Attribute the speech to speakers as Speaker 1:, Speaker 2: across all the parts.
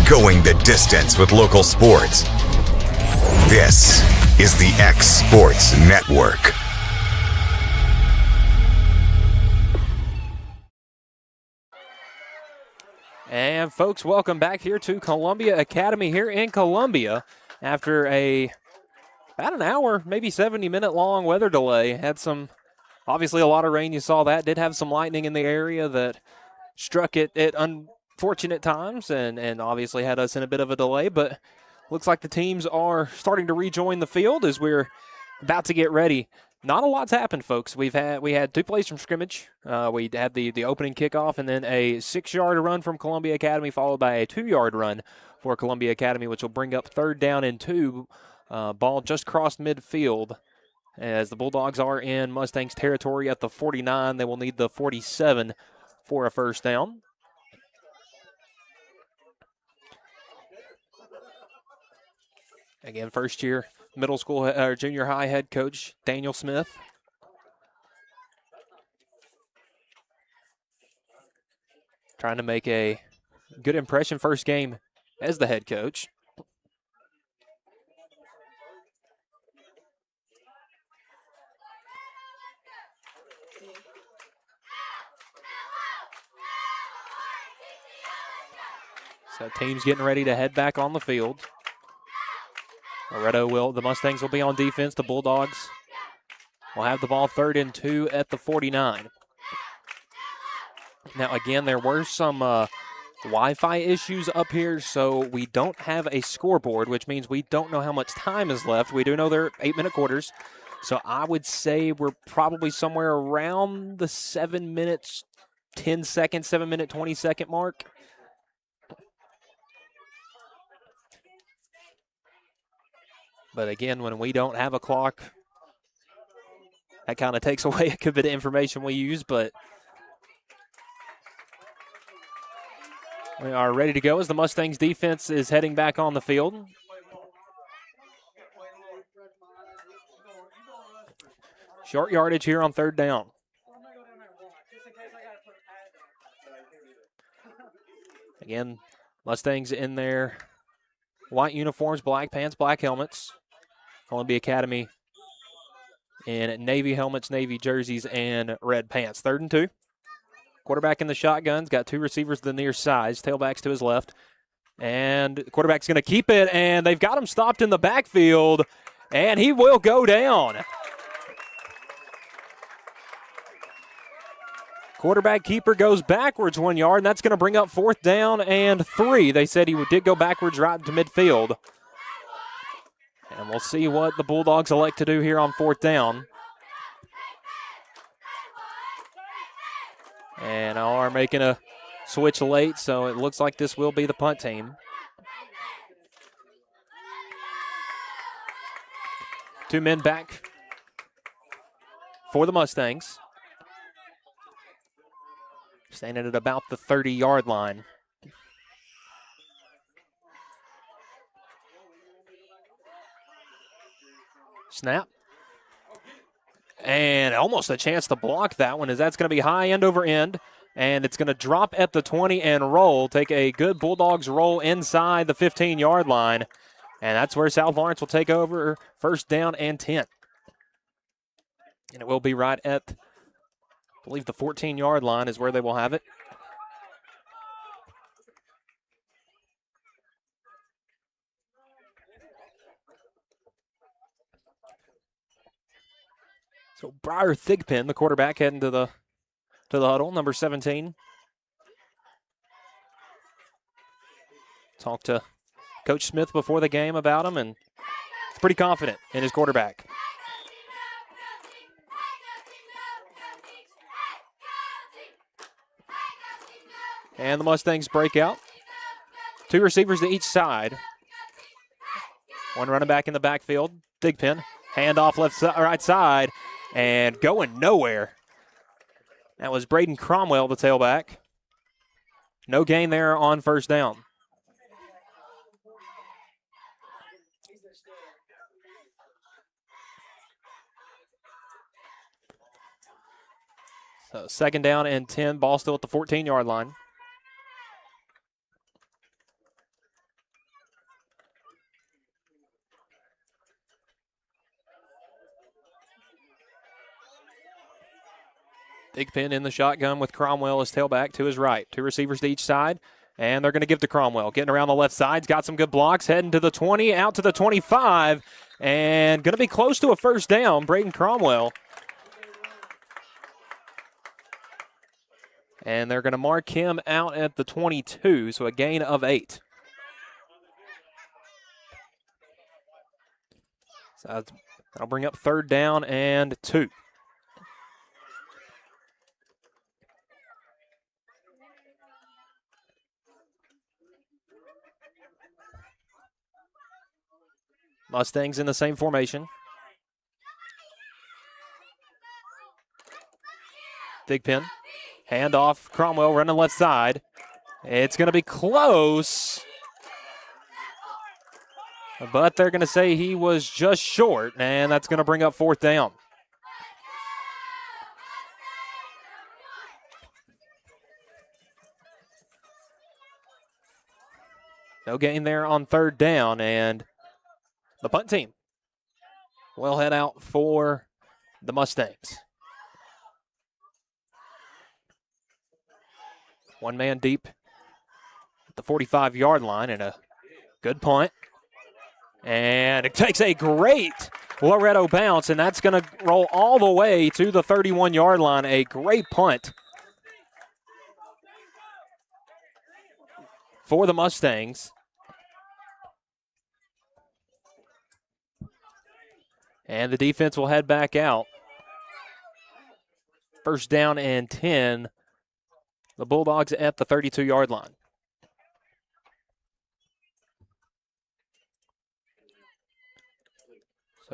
Speaker 1: Going the distance with local sports. This is the X Sports Network.
Speaker 2: And folks, welcome back here to Columbia Academy here in Columbia after about an hour, maybe 70-minute long weather delay. Had obviously a lot of rain, you saw that. Did have some lightning in the area that struck it at unfortunate times and obviously had us in a bit of a delay, but looks like the teams are starting to rejoin the field as we're about to get ready. Not a lot's happened, folks. We had 2 plays from scrimmage. We had the opening kickoff and then a 6-yard run from Columbia Academy followed by a 2-yard run for Columbia Academy, which will bring up 3rd down and 2. Ball just crossed midfield as the Bulldogs are in Mustangs territory at the 49. They will need the 47 for a 1st down. Again, first-year middle school or junior high head coach Daniel Smith. Trying to make a good impression first game as the head coach. So teams getting ready to head back on the field. Loretto the Mustangs will be on defense. The Bulldogs will have the ball 3rd and 2 at the 49. Now, again, there were some Wi-Fi issues up here, so we don't have a scoreboard, which means we don't know how much time is left. We do know they're 8-minute quarters, so I would say we're probably somewhere around the 7 minutes, 10 seconds, 7-minute, 20-second mark. But again, when we don't have a clock, that kind of takes away a good bit of information we use, but we are ready to go as the Mustangs defense is heading back on the field. Short yardage here on 3rd down. Again, Mustangs in their white uniforms, black pants, black helmets. Columbia Academy in navy helmets, navy jerseys, and red pants. 3rd and 2. Quarterback in the shotguns, got 2 receivers to the near sides, tailbacks to his left. And the quarterback's going to keep it, and they've got him stopped in the backfield, and he will go down. Quarterback keeper goes backwards 1 yard, and that's going to bring up 4th down and 3. They said he did go backwards right to midfield. And we'll see what the Bulldogs elect to do here on 4th down. And are making a switch late, so it looks like this will be the punt team. 2 men back for the Mustangs. Standing at about the 30-yard line. Snap. And almost a chance to block that one as that's going to be high end over end. And it's going to drop at the 20 and roll. Take a good Bulldogs roll inside the 15-yard line. And that's where South Lawrence will take over 1st down and 10. And it will be right at, I believe, the 14-yard line is where they will have it. So Briar Thigpen, the quarterback, heading to the huddle, number 17. Talked to Coach Smith before the game about him, and he's pretty confident in his quarterback. And the Mustangs break out. 2 receivers to each side. 1 running back in the backfield, Thigpen. Handoff right side. And going nowhere. That was Braden Cromwell, the tailback. No gain there on 1st down. So 2nd down and 10, ball still at the 14-yard line. Big pin in the shotgun with Cromwell as tailback to his right. 2 receivers to each side, and they're going to give to Cromwell. Getting around the left side, he's got some good blocks, heading to the 20, out to the 25, and going to be close to a first down, Braden Cromwell. And they're going to mark him out at the 22, so a gain of 8. So that'll bring up 3rd down and 2. Mustangs in the same formation. Big pin. Handoff, Cromwell running left side. It's going to be close, but they're going to say he was just short, and that's going to bring up 4th down. No gain there on 3rd down, and the punt team will head out for the Mustangs. 1 man deep at the 45-yard line, and a good punt. And it takes a great Loretto bounce, and that's going to roll all the way to the 31-yard line. A great punt for the Mustangs. And the defense will head back out. 1st down and 10. The Bulldogs at the 32-yard line.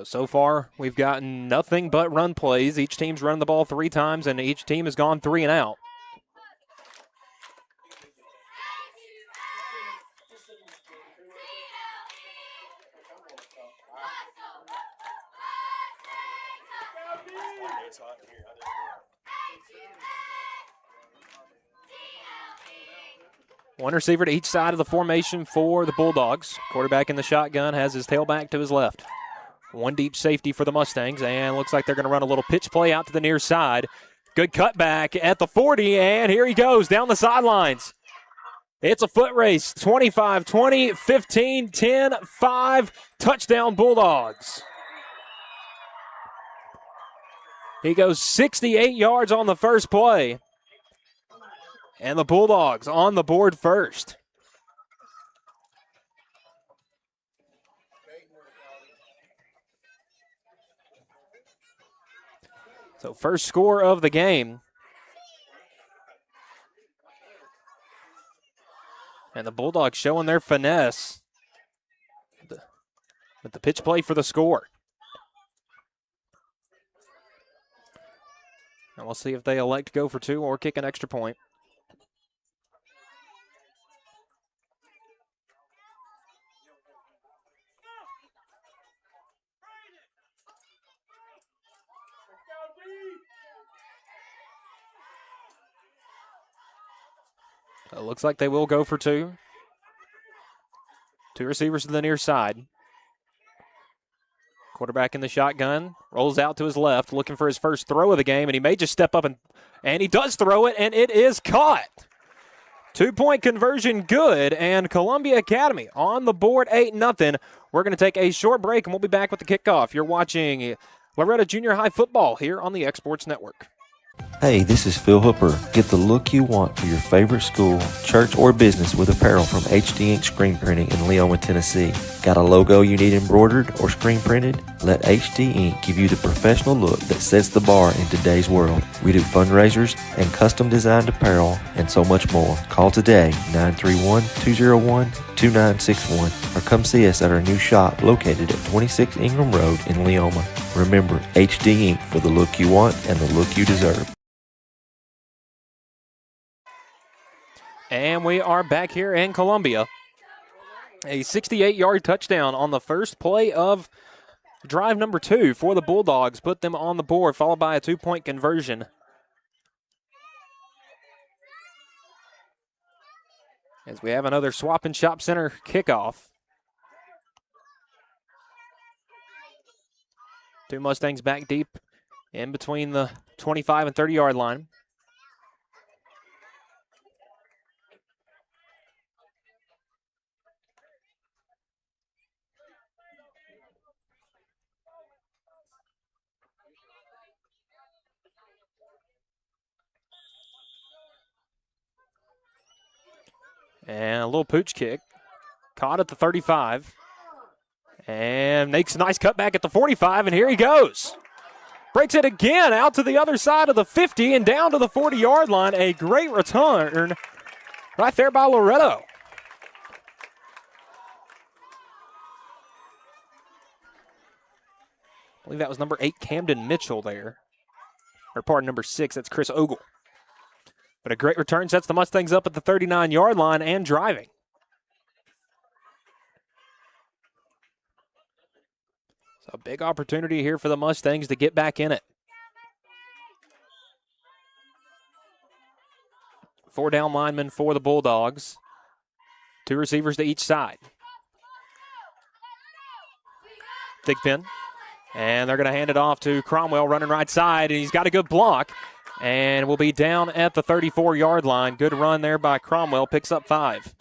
Speaker 2: So far, we've gotten nothing but run plays. Each team's run the ball 3 times, and each team has gone 3 and out. One receiver to each side of the formation for the Bulldogs. Quarterback in the shotgun has his tailback to his left. 1 deep safety for the Mustangs, and looks like they're going to run a little pitch play out to the near side. Good cutback at the 40, and here he goes down the sidelines. It's a foot race. 25-20, 15-10, 5, touchdown Bulldogs. He goes 68 yards on the first play. And the Bulldogs on the board first. So first score of the game. And the Bulldogs showing their finesse with the pitch play for the score. And we'll see if they elect to go for 2 or kick an extra point. So it looks like they will go for 2. 2 receivers to the near side. Quarterback in the shotgun, rolls out to his left, looking for his first throw of the game, and he may just step up, and he does throw it, and it is caught. 2-point conversion good, and Columbia Academy on the board 8-0. We're going to take a short break, and we'll be back with the kickoff. You're watching Loretto Junior High football here on the X-Sports Network.
Speaker 3: Hey, this is Phil Hooper. Get the look you want for your favorite school, church, or business with apparel from HD Ink Screen Printing in Leoma, Tennessee. Got a logo you need embroidered or screen printed? Let HD Ink give you the professional look that sets the bar in today's world. We do fundraisers and custom designed apparel and so much more. Call today, 931-201-2961, or come see us at our new shop located at 26 Ingram Road in Leoma. Remember, HD Ink for the look you want and the look you deserve.
Speaker 2: And we are back here in Columbia. A 68-yard touchdown on the first play of drive number 2 for the Bulldogs. Put them on the board, followed by a 2-point conversion. As we have another Swap and Shop Center kickoff. 2 Mustangs back deep in between the 25 and 30-yard line. And a little pooch kick. Caught at the 35. And makes a nice cutback at the 45, and here he goes. Breaks it again out to the other side of the 50 and down to the 40-yard line. A great return right there by Loretto. I believe that was number 8, Camden Mitchell there. Or pardon, number 6, that's Chris Ogle. But a great return sets the Mustangs up at the 39-yard line and driving. So a big opportunity here for the Mustangs to get back in it. 4 down linemen for the Bulldogs. 2 receivers to each side. Thigpen. And they're going to hand it off to Cromwell running right side, and he's got a good block. And will be down at the 34-yard line. Good run there by Cromwell, picks up 5.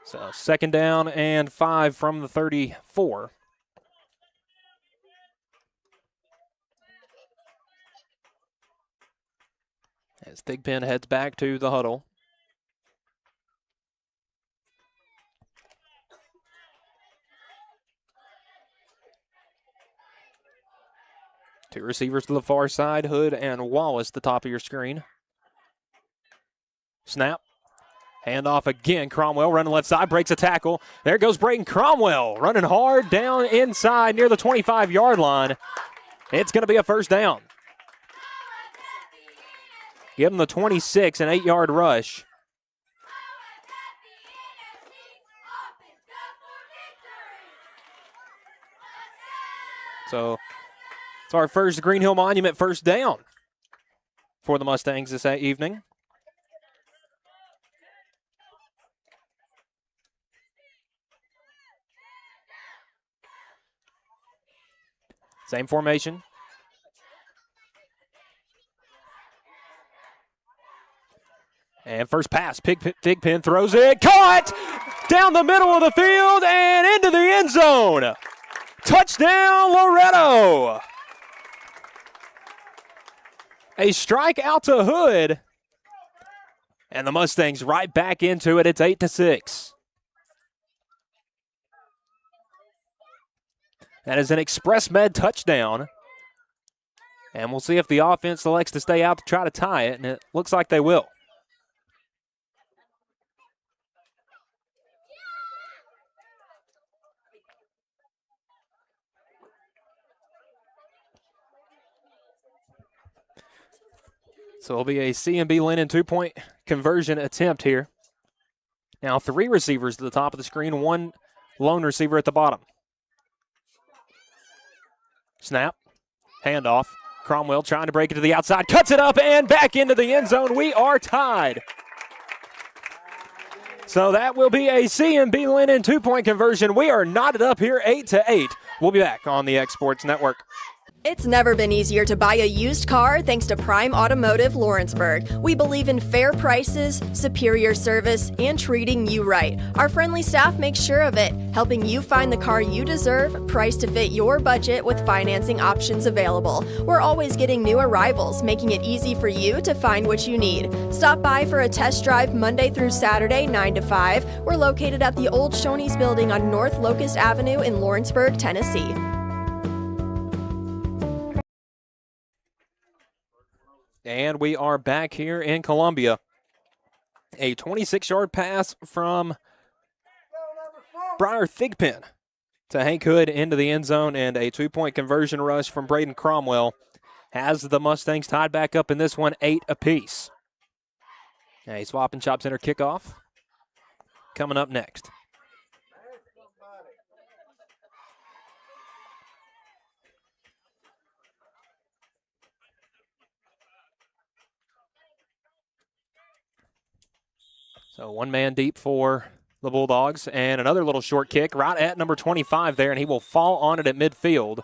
Speaker 2: So 2nd down and 5 from the 34. As Thigpen heads back to the huddle. Two receivers to the far side, Hood and Wallace, the top of your screen. Snap. Handoff again. Cromwell running left side, breaks a tackle. There goes Braden Cromwell running hard down inside near the 25-yard line. It's going to be a 1st down. Give him the 26, an 8-yard rush. So it's our first Green Hill Monument 1st down for the Mustangs this evening. Same formation. And first pass, Thigpen throws it, caught down the middle of the field and into the end zone. Touchdown, Loretto. A strike out to Hood. And the Mustangs right back into it. It's 8-6. That is an Express Med touchdown. And we'll see if the offense selects to stay out to try to tie it, and it looks like they will. So it'll be a C&B Lennon 2-point conversion attempt here. Now 3 receivers to the top of the screen, 1 lone receiver at the bottom. Snap, handoff. Cromwell trying to break it to the outside, cuts it up and back into the end zone. We are tied. So that will be a C&B Lennon 2-point conversion. We are knotted up here 8-8. We'll be back on the X Sports Network.
Speaker 4: It's never been easier to buy a used car thanks to Prime Automotive Lawrenceburg. We believe in fair prices, superior service, and treating you right. Our friendly staff makes sure of it, helping you find the car you deserve, priced to fit your budget with financing options available. We're always getting new arrivals, making it easy for you to find what you need. Stop by for a test drive Monday through Saturday, 9 to 5. We're located at the Old Shoney's building on North Locust Avenue in Lawrenceburg, Tennessee.
Speaker 2: And we are back here in Columbia. A 26-yard pass from Briar Thigpen to Hank Hood into the end zone, and a 2-point conversion rush from Braden Cromwell has the Mustangs tied back up in this one, 8 apiece. A swap and chop center kickoff coming up next. So 1 man deep for the Bulldogs, and another little short kick right at number 25 there, and he will fall on it at midfield.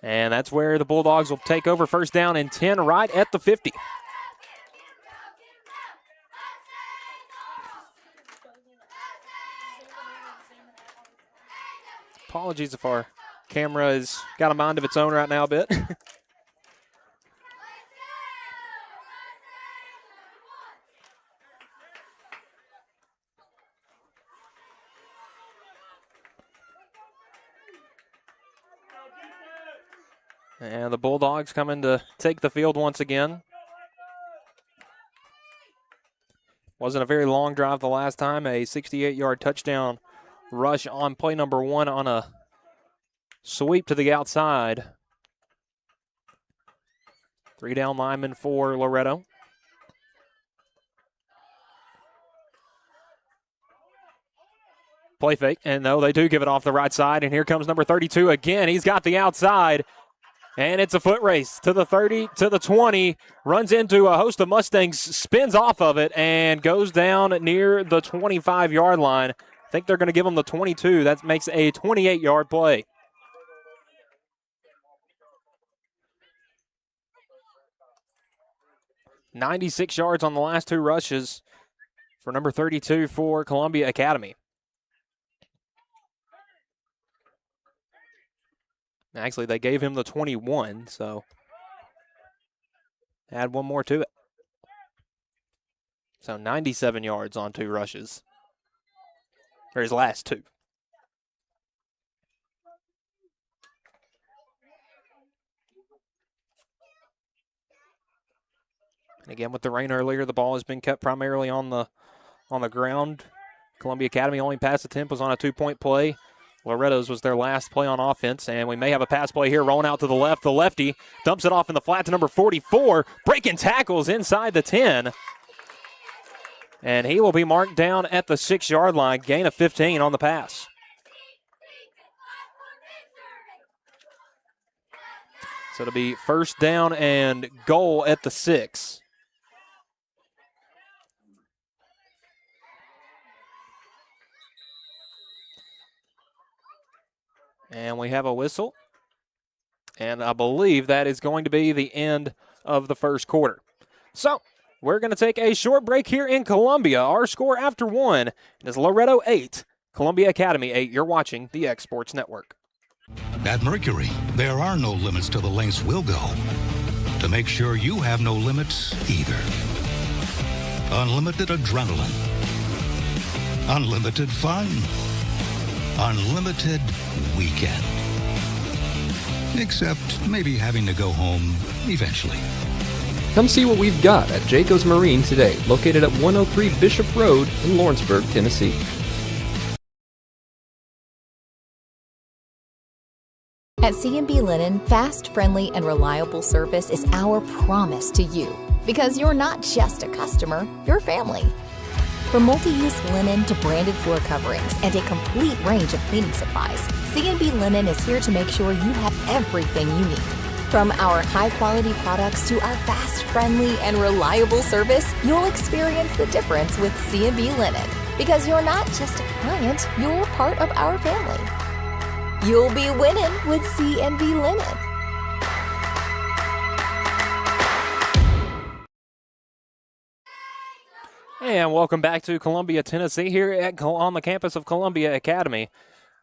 Speaker 2: And that's where the Bulldogs will take over 1st down and 10 right at the 50. Apologies if our Camera has got a mind of its own right now a bit. And the Bulldogs coming to take the field once again. Wasn't a very long drive the last time. A 68-yard touchdown rush on play number 1 on a sweep to the outside. 3 down linemen for Loretto. Play fake, and no, they do give it off the right side, and here comes number 32 again. He's got the outside. And it's a foot race to the 30, to the 20, runs into a host of Mustangs, spins off of it, and goes down near the 25-yard line. I think they're going to give him the 22. That makes a 28-yard play. "96 yards on the last 2 rushes for number 32 for Columbia Academy. Actually, they gave him the 21, so add 1 more to it. So 97 yards on 2 rushes. Or his last 2. And again, with the rain earlier, the ball has been kept primarily on the ground. Columbia Academy only pass attempt was on a 2-point play. Loretto's was their last play on offense, and we may have a pass play here rolling out to the left. The lefty dumps it off in the flat to number 44, breaking tackles inside the 10. And he will be marked down at the 6-yard line, gain of 15 on the pass. So it'll be first down and goal at the 6. And we have a whistle. And I believe that is going to be the end of the first quarter. So we're going to take a short break here in Columbia. Our score after 1 is Loretto 8, Columbia Academy 8. You're watching the X Sports Network.
Speaker 5: At Mercury, there are no limits to the lengths we'll go to make sure you have no limits either. Unlimited adrenaline. Unlimited fun. Unlimited weekend. Except maybe having to go home eventually.
Speaker 6: Come see what we've got at Jayco's Marine today, located at 103 Bishop Road in Lawrenceburg, Tennessee.
Speaker 7: At C&B Linen, fast, friendly, and reliable service is our promise to you. Because you're not just a customer, you're family. From multi-use linen to branded floor coverings and a complete range of cleaning supplies, C&B Linen is here to make sure you have everything you need. From our high-quality products to our fast, friendly, and reliable service, you'll experience the difference with C&B Linen. Because you're not just a client, you're part of our family. You'll be winning with C&B Linen.
Speaker 2: And welcome back to Columbia, Tennessee, here on the campus of Columbia Academy.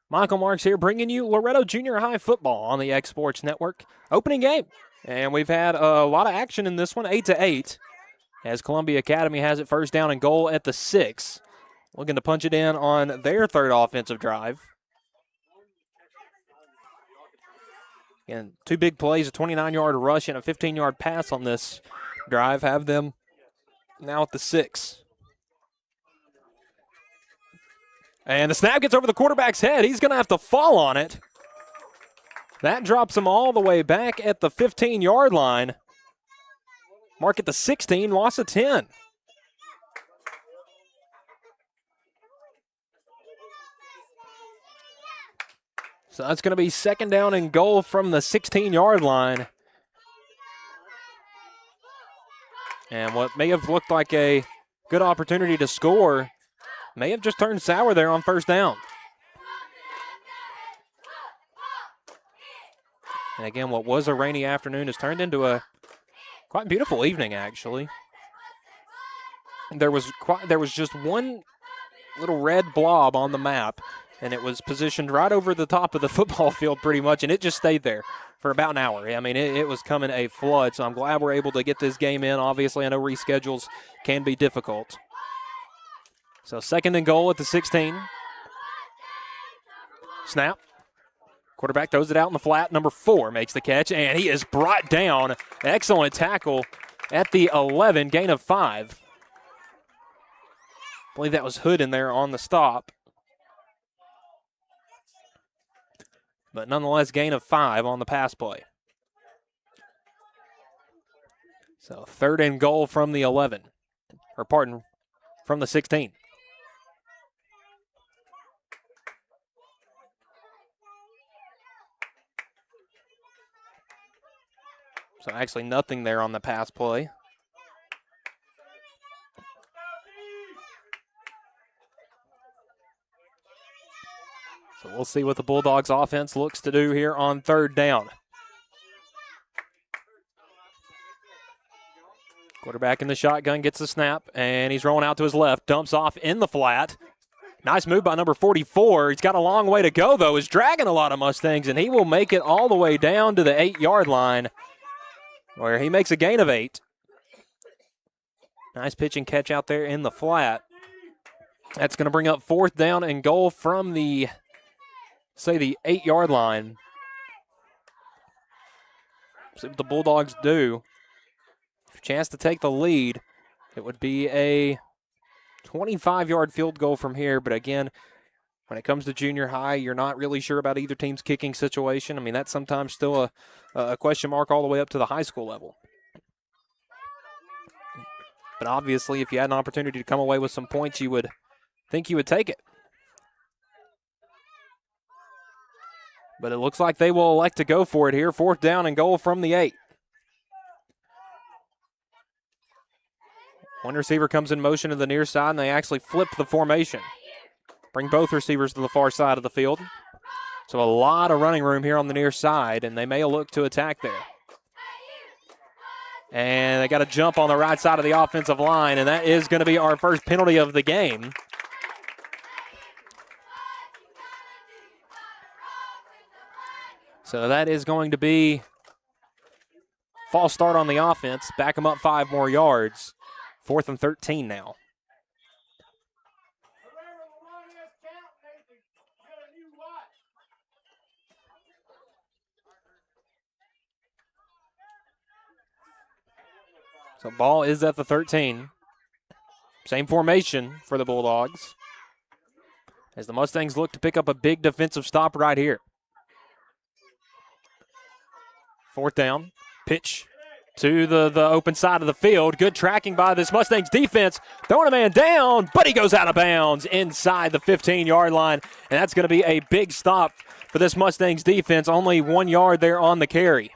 Speaker 2: Michael Marks here bringing you Loretto Junior High football on the X Sports Network. Opening game. And we've had a lot of action in this one, 8-8, as Columbia Academy has it first down and goal at the 6. Looking to punch it in on their third offensive drive. Again, 2 big plays, a 29-yard rush and a 15-yard pass on this drive, have them now at the 6. And the snap gets over the quarterback's head. He's going to have to fall on it. That drops him all the way back at the 15-yard line. Mark at the 16, loss of 10. So that's going to be second down and goal from the 16-yard line. And what may have looked like a good opportunity to score may have just turned sour there on first down. And again, what was a rainy afternoon has turned into a quite beautiful evening, actually. There was just one little red blob on the map, and it was positioned right over the top of the football field pretty much, and it just stayed there for about an hour. I mean, it was coming a flood, so I'm glad we're able to get this game in. Obviously, I know reschedules can be difficult. So 2nd and goal at the 16. Snap. Quarterback throws it out in the flat. Number 4 makes the catch, and he is brought down. Excellent tackle at the 11, gain of 5. I believe that was Hood in there on the stop. But nonetheless, gain of 5 on the pass play. So 3rd and goal from the 11. Or pardon, from the 16. So actually nothing there on the pass play. So we'll see what the Bulldogs offense looks to do here on 3rd down. Quarterback in the shotgun gets the snap, and he's rolling out to his left, dumps off in the flat. Nice move by number 44. He's got a long way to go, though. He's dragging a lot of Mustangs, and he will make it all the way down to the 8-yard line, where he makes a gain of 8. Nice pitch and catch out there in the flat. That's going to bring up 4th down and goal from the 8-yard line. See what the Bulldogs do. Chance to take the lead. It would be a 25-yard field goal from here, but again, when it comes to junior high, you're not really sure about either team's kicking situation. I mean, that's sometimes still a question mark all the way up to the high school level. But obviously, if you had an opportunity to come away with some points, you would think you would take it. But it looks like they will elect to go for it here. 4th down and goal from the 8. One receiver comes in motion to the near side, and they actually flip the formation. Bring both receivers to the far side of the field. So a lot of running room here on the near side, and they may look to attack there. And they got a jump on the right side of the offensive line, and that is going to be our first penalty of the game. So that is going to be false start on the offense. Back them up 5 more yards. 4th and 13 now. So ball is at the 13. Same formation for the Bulldogs, as the Mustangs look to pick up a big defensive stop right here. 4th down. Pitch to the open side of the field. Good tracking by this Mustangs defense. Throwing a man down, but he goes out of bounds inside the 15-yard line. And that's going to be a big stop for this Mustangs defense. Only 1 yard there on the carry.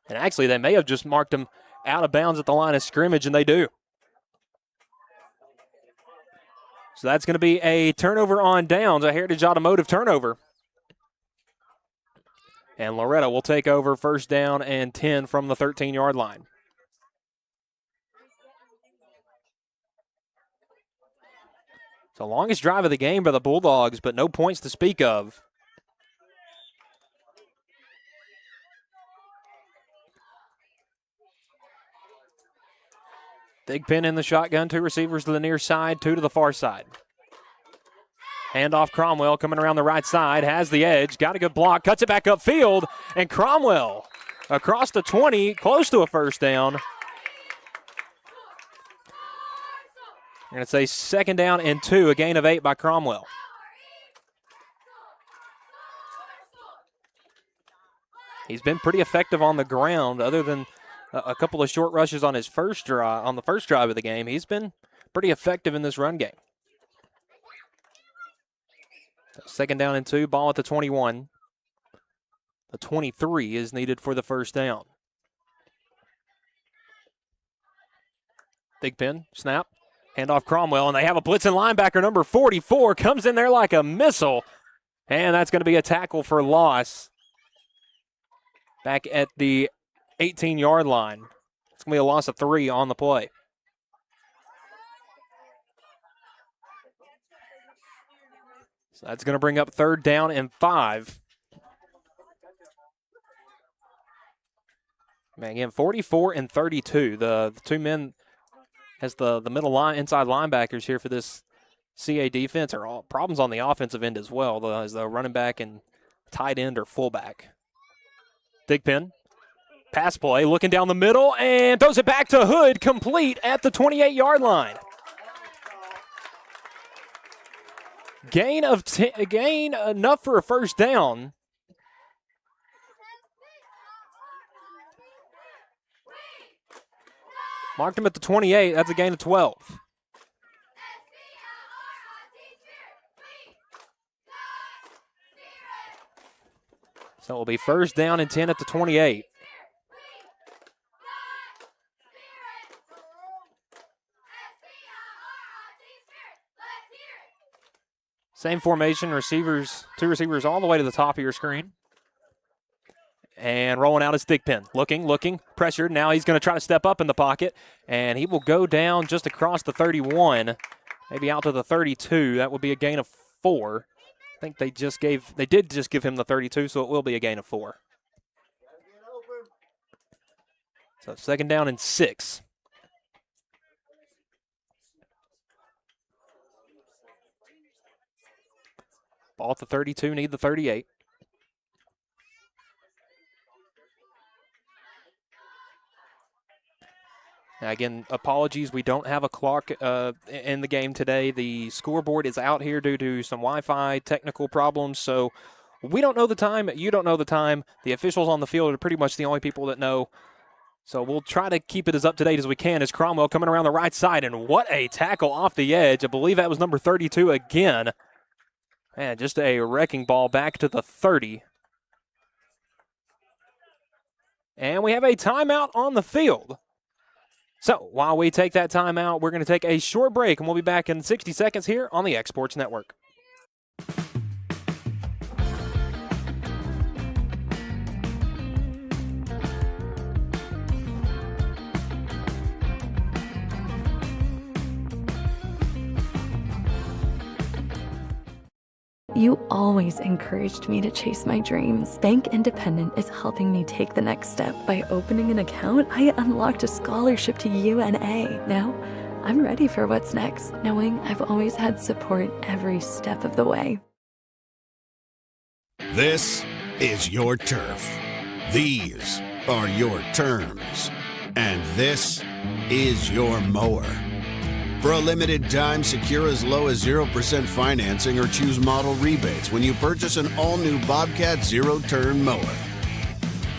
Speaker 2: And actually, they may have just marked him out of bounds at the line of scrimmage, and they do. So that's going to be a turnover on downs, a Heritage Automotive turnover. And Loretto will take over 1st down and 10 from the 13-yard line. It's the longest drive of the game by the Bulldogs, but no points to speak of. Big pin in the shotgun, 2 receivers to the near side, 2 to the far side. Handoff Cromwell coming around the right side, has the edge, got a good block, cuts it back upfield, and Cromwell across the 20, close to a 1st down. We're going to say 2nd down and 2, a gain of 8 by Cromwell. He's been pretty effective on the ground, other than a couple of short rushes on his first drive, on the first drive of the game. He's been pretty effective in this run game. 2nd down and 2, ball at the 21. The 23 is needed for the 1st down. Big pin, snap, handoff Cromwell, and they have a blitzing linebacker, number 44, comes in there like a missile, and that's going to be a tackle for loss back at the 18-yard line. It's going to be a loss of 3 on the play. So that's going to bring up 3rd down and 5. Man, again, 44 and 32. The two men as the middle line, inside linebackers here for this CA defense are all problems on the offensive end as well, as the running back and tight end or fullback. Thigpen, pass play, looking down the middle, and throws it back to Hood, complete at the 28-yard line. Gain enough for a 1st down. Marked him at the 28. That's a gain of 12. So it will be 1st down and 10 at the 28. Same formation, receivers, 2 receivers all the way to the top of your screen. And rolling out is Thigpen. Looking, pressured. Now he's going to try to step up in the pocket, and he will go down just across the 31, maybe out to the 32. That would be a gain of 4. I think they did just give him the 32, so it will be a gain of 4. So 2nd down and 6. Ball at the 32, need the 38. Now again, apologies, we don't have a clock in the game today. The scoreboard is out here due to some Wi-Fi technical problems, so we don't know the time. You don't know the time. The officials on the field are pretty much the only people that know. So we'll try to keep it as up-to-date as we can as Cromwell coming around the right side, and what a tackle off the edge. I believe that was number 32 again. Man, just a wrecking ball back to the 30. And we have a timeout on the field. So while we take that timeout, we're going to take a short break, and we'll be back in 60 seconds here on the X Sports Network.
Speaker 8: You always encouraged me to chase my dreams. Bank Independent is helping me take the next step. By opening an account, I unlocked a scholarship to UNA. Now, I'm ready for what's next, knowing I've always had support every step of the way.
Speaker 9: This is your turf. These are your terms. And this is your mower. For a limited time, secure as low as 0% financing or choose model rebates when you purchase an all-new Bobcat zero-turn mower.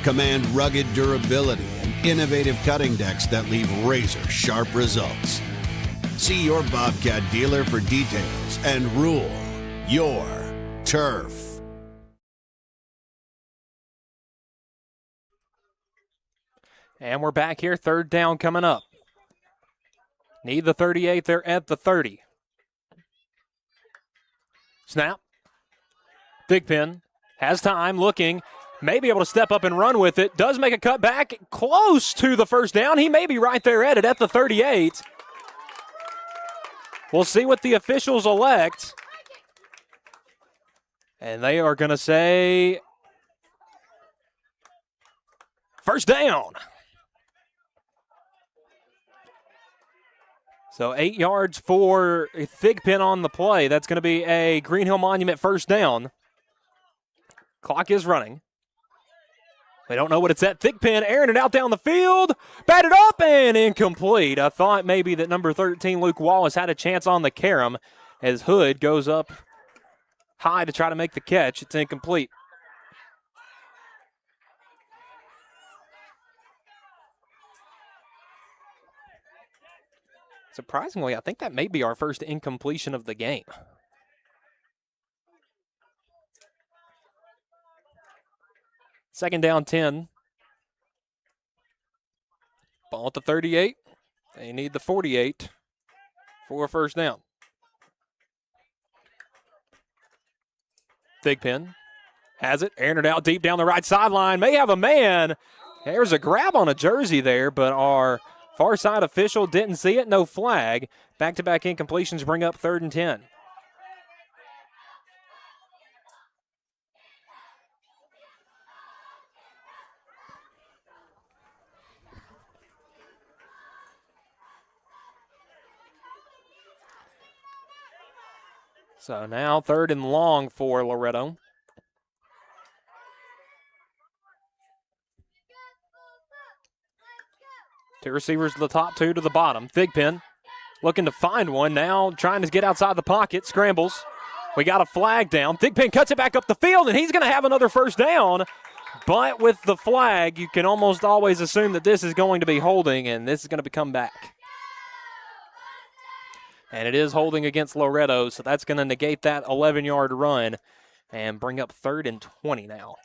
Speaker 9: Command rugged durability and innovative cutting decks that leave razor-sharp results. See your Bobcat dealer for details and rule your turf.
Speaker 2: And we're back here, 3rd down coming up. Need the 38, they're at the 30. Snap. Thigpen has time, looking, may be able to step up and run with it. Does make a cut back, close to the 1st down. He may be right there at it at the 38. We'll see what the officials elect. And they are going to say 1st down. So 8 yards for Thigpen on the play. That's going to be a Green Hill Monument 1st down. Clock is running. They don't know what it's at. Thigpen airing it out down the field. Batted up and incomplete. I thought maybe that number 13, Luke Wallace, had a chance on the carom as Hood goes up high to try to make the catch. It's incomplete. Surprisingly, I think that may be our first incompletion of the game. Second down 10. Ball at the 38. They need the 48 for a 1st down. Thigpen has it, airing it out deep down the right sideline. May have a man. There's a grab on a jersey there, but our far side official didn't see it. No flag. Back-to-back incompletions bring up 3rd and 10. So now 3rd and long for Loretto. Two receivers to the top, two to the bottom. Thigpen looking to find one now, trying to get outside the pocket, scrambles. We got a flag down. Thigpen cuts it back up the field, and he's going to have another first down. But with the flag, you can almost always assume that this is going to be holding, and this is going to come back. And it is holding against Loretto, so that's going to negate that 11-yard run and bring up 3rd and 20 now.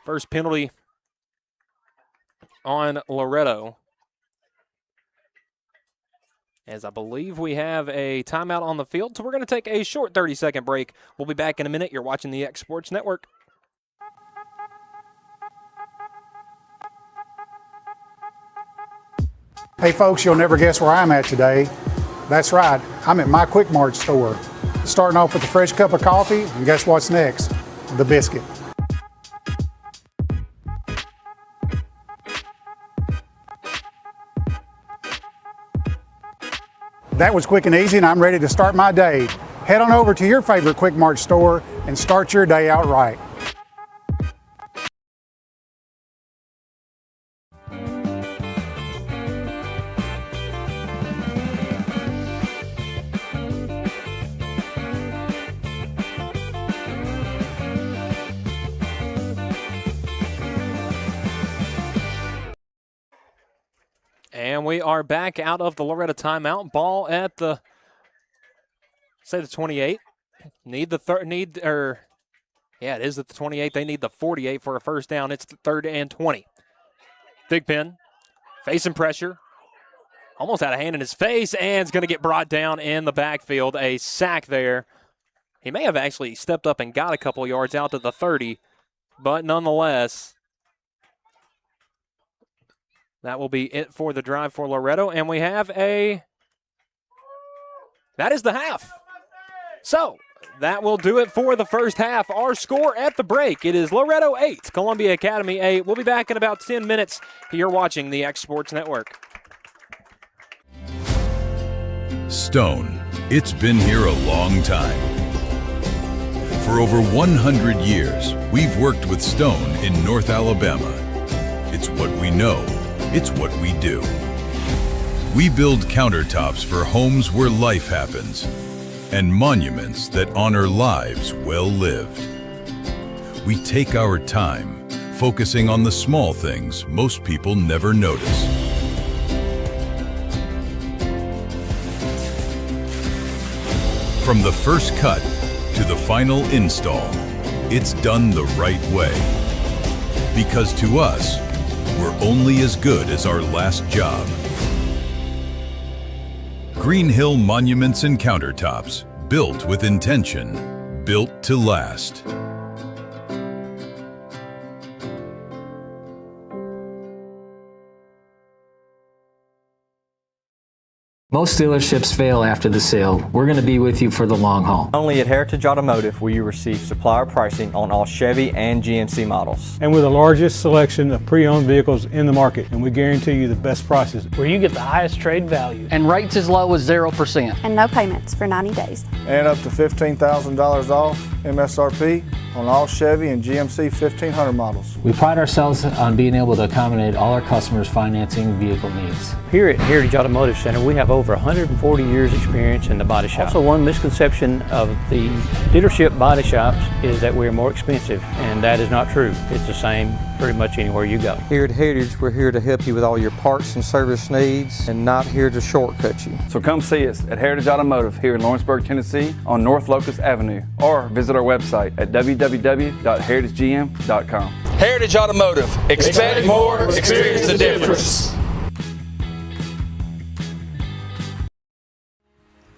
Speaker 2: First penalty on Loretto, as I believe we have a timeout on the field. So we're going to take a short 30-second break. We'll be back in a minute. You're watching the X Sports Network.
Speaker 10: Hey folks, you'll never guess where I'm at today. That's right, I'm at my Quick Mart store. Starting off with a fresh cup of coffee, and guess what's next? The biscuit. That was quick and easy, and I'm ready to start my day. Head on over to your favorite Quick Mart store and start your day out right.
Speaker 2: And we are back out of the Loretto timeout. Ball at the, say the 28. It is at the 28. They need the 48 for a first down. It's the 3rd and 20. Thigpen facing pressure. Almost had a hand in his face and is going to get brought down in the backfield. A sack there. He may have actually stepped up and got a couple yards out to the 30, but nonetheless, that will be it for the drive for Loretto. And we have that is the half. So that will do it for the first half. Our score at the break, it is Loretto 8, Columbia Academy 8. We'll be back in about 10 minutes. You're watching the X Sports Network.
Speaker 11: Stone, it's been here a long time. For over 100 years, we've worked with stone in North Alabama. It's what we know. It's what we do. We build countertops for homes where life happens and monuments that honor lives well lived. We take our time, focusing on the small things most people never notice. From the first cut to the final install, it's done the right way. Because to us, we're only as good as our last job. Green Hill Monuments and Countertops, built with intention, built to last.
Speaker 12: Most dealerships fail after the sale. We're going to be with you for the long haul.
Speaker 13: Only at Heritage Automotive will you receive supplier pricing on all Chevy and GMC models.
Speaker 14: And we're the largest selection of pre-owned vehicles in the market, and we guarantee you the best prices.
Speaker 15: Where you get the highest trade value.
Speaker 16: And rates as low as 0%.
Speaker 17: And no payments for 90 days.
Speaker 18: And up to $15,000 off MSRP on all Chevy and GMC 1500 models.
Speaker 12: We pride ourselves on being able to accommodate all our customers' financing vehicle needs.
Speaker 15: Here at Heritage Automotive Center, we have over 140 years experience in the body shop. Also, one misconception of the dealership body shops is that we're more expensive, and that is not true. It's the same pretty much anywhere you go.
Speaker 13: Here at Heritage, we're here to help you with all your parts and service needs and not here to shortcut you.
Speaker 19: So come see us at Heritage Automotive here in Lawrenceburg, Tennessee on North Locust Avenue, or visit our website at www.heritagegm.com.
Speaker 20: Heritage Automotive. Expect more, experience the difference.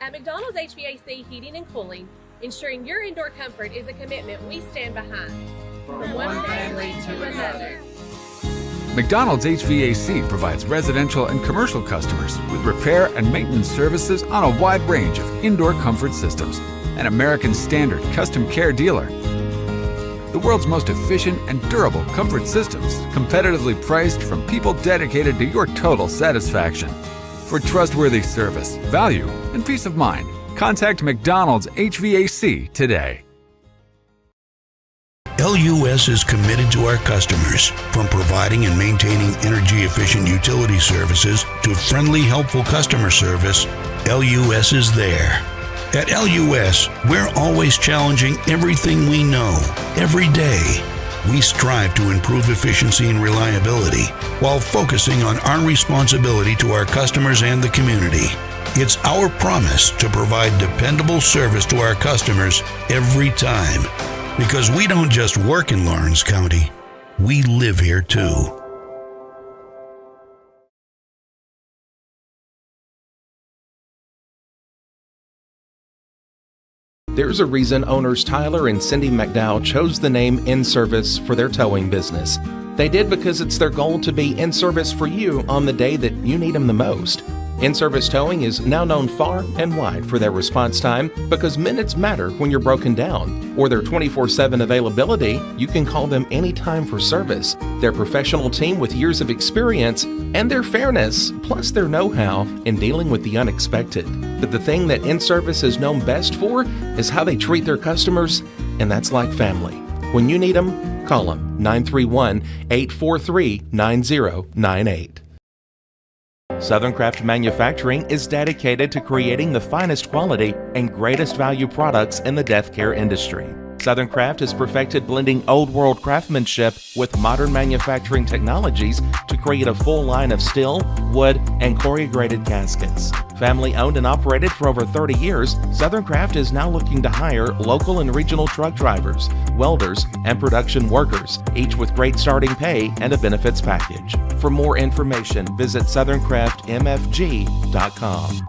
Speaker 21: At McDonald's HVAC Heating and Cooling, ensuring your indoor comfort is a commitment we stand behind. From one family to another.
Speaker 22: McDonald's HVAC provides residential and commercial customers with repair and maintenance services on a wide range of indoor comfort systems. An American Standard custom care dealer. The world's most efficient and durable comfort systems, competitively priced from people dedicated to your total satisfaction. For trustworthy service, value, and peace of mind, contact McDonald's HVAC today.
Speaker 5: LUS is committed to our customers, from providing and maintaining energy-efficient utility services to friendly, helpful customer service. LUS is there. At LUS, we're always challenging everything we know, every day. We strive to improve efficiency and reliability while focusing on our responsibility to our customers and the community. It's our promise to provide dependable service to our customers every time. Because we don't just work in Lawrence County, we live here too.
Speaker 1: There's a reason owners Tyler and Cindy McDowell chose the name In Service for their towing business. They did because it's their goal to be in service for you on the day that you need them the most. In-Service Towing is now known far and wide for their response time because minutes matter when you're broken down. Or their 24/7 availability, you can call them anytime for service. Their professional team with years of experience and their fairness, plus their know-how in dealing with the unexpected. But the thing that In-Service is known best for is how they treat their customers, and that's like family. When you need them, call them 931-843-9098. Southern Craft Manufacturing is dedicated to creating the finest quality and greatest value products in the death care industry. Southern Craft has perfected blending old world craftsmanship with modern manufacturing technologies to create a full line of steel, wood, and corrugated caskets. Family owned and operated for over 30 years, Southern Craft is now looking to hire local and regional truck drivers, welders, and production workers, each with great starting pay and a benefits package. For more information, visit SouthernCraftMFG.com.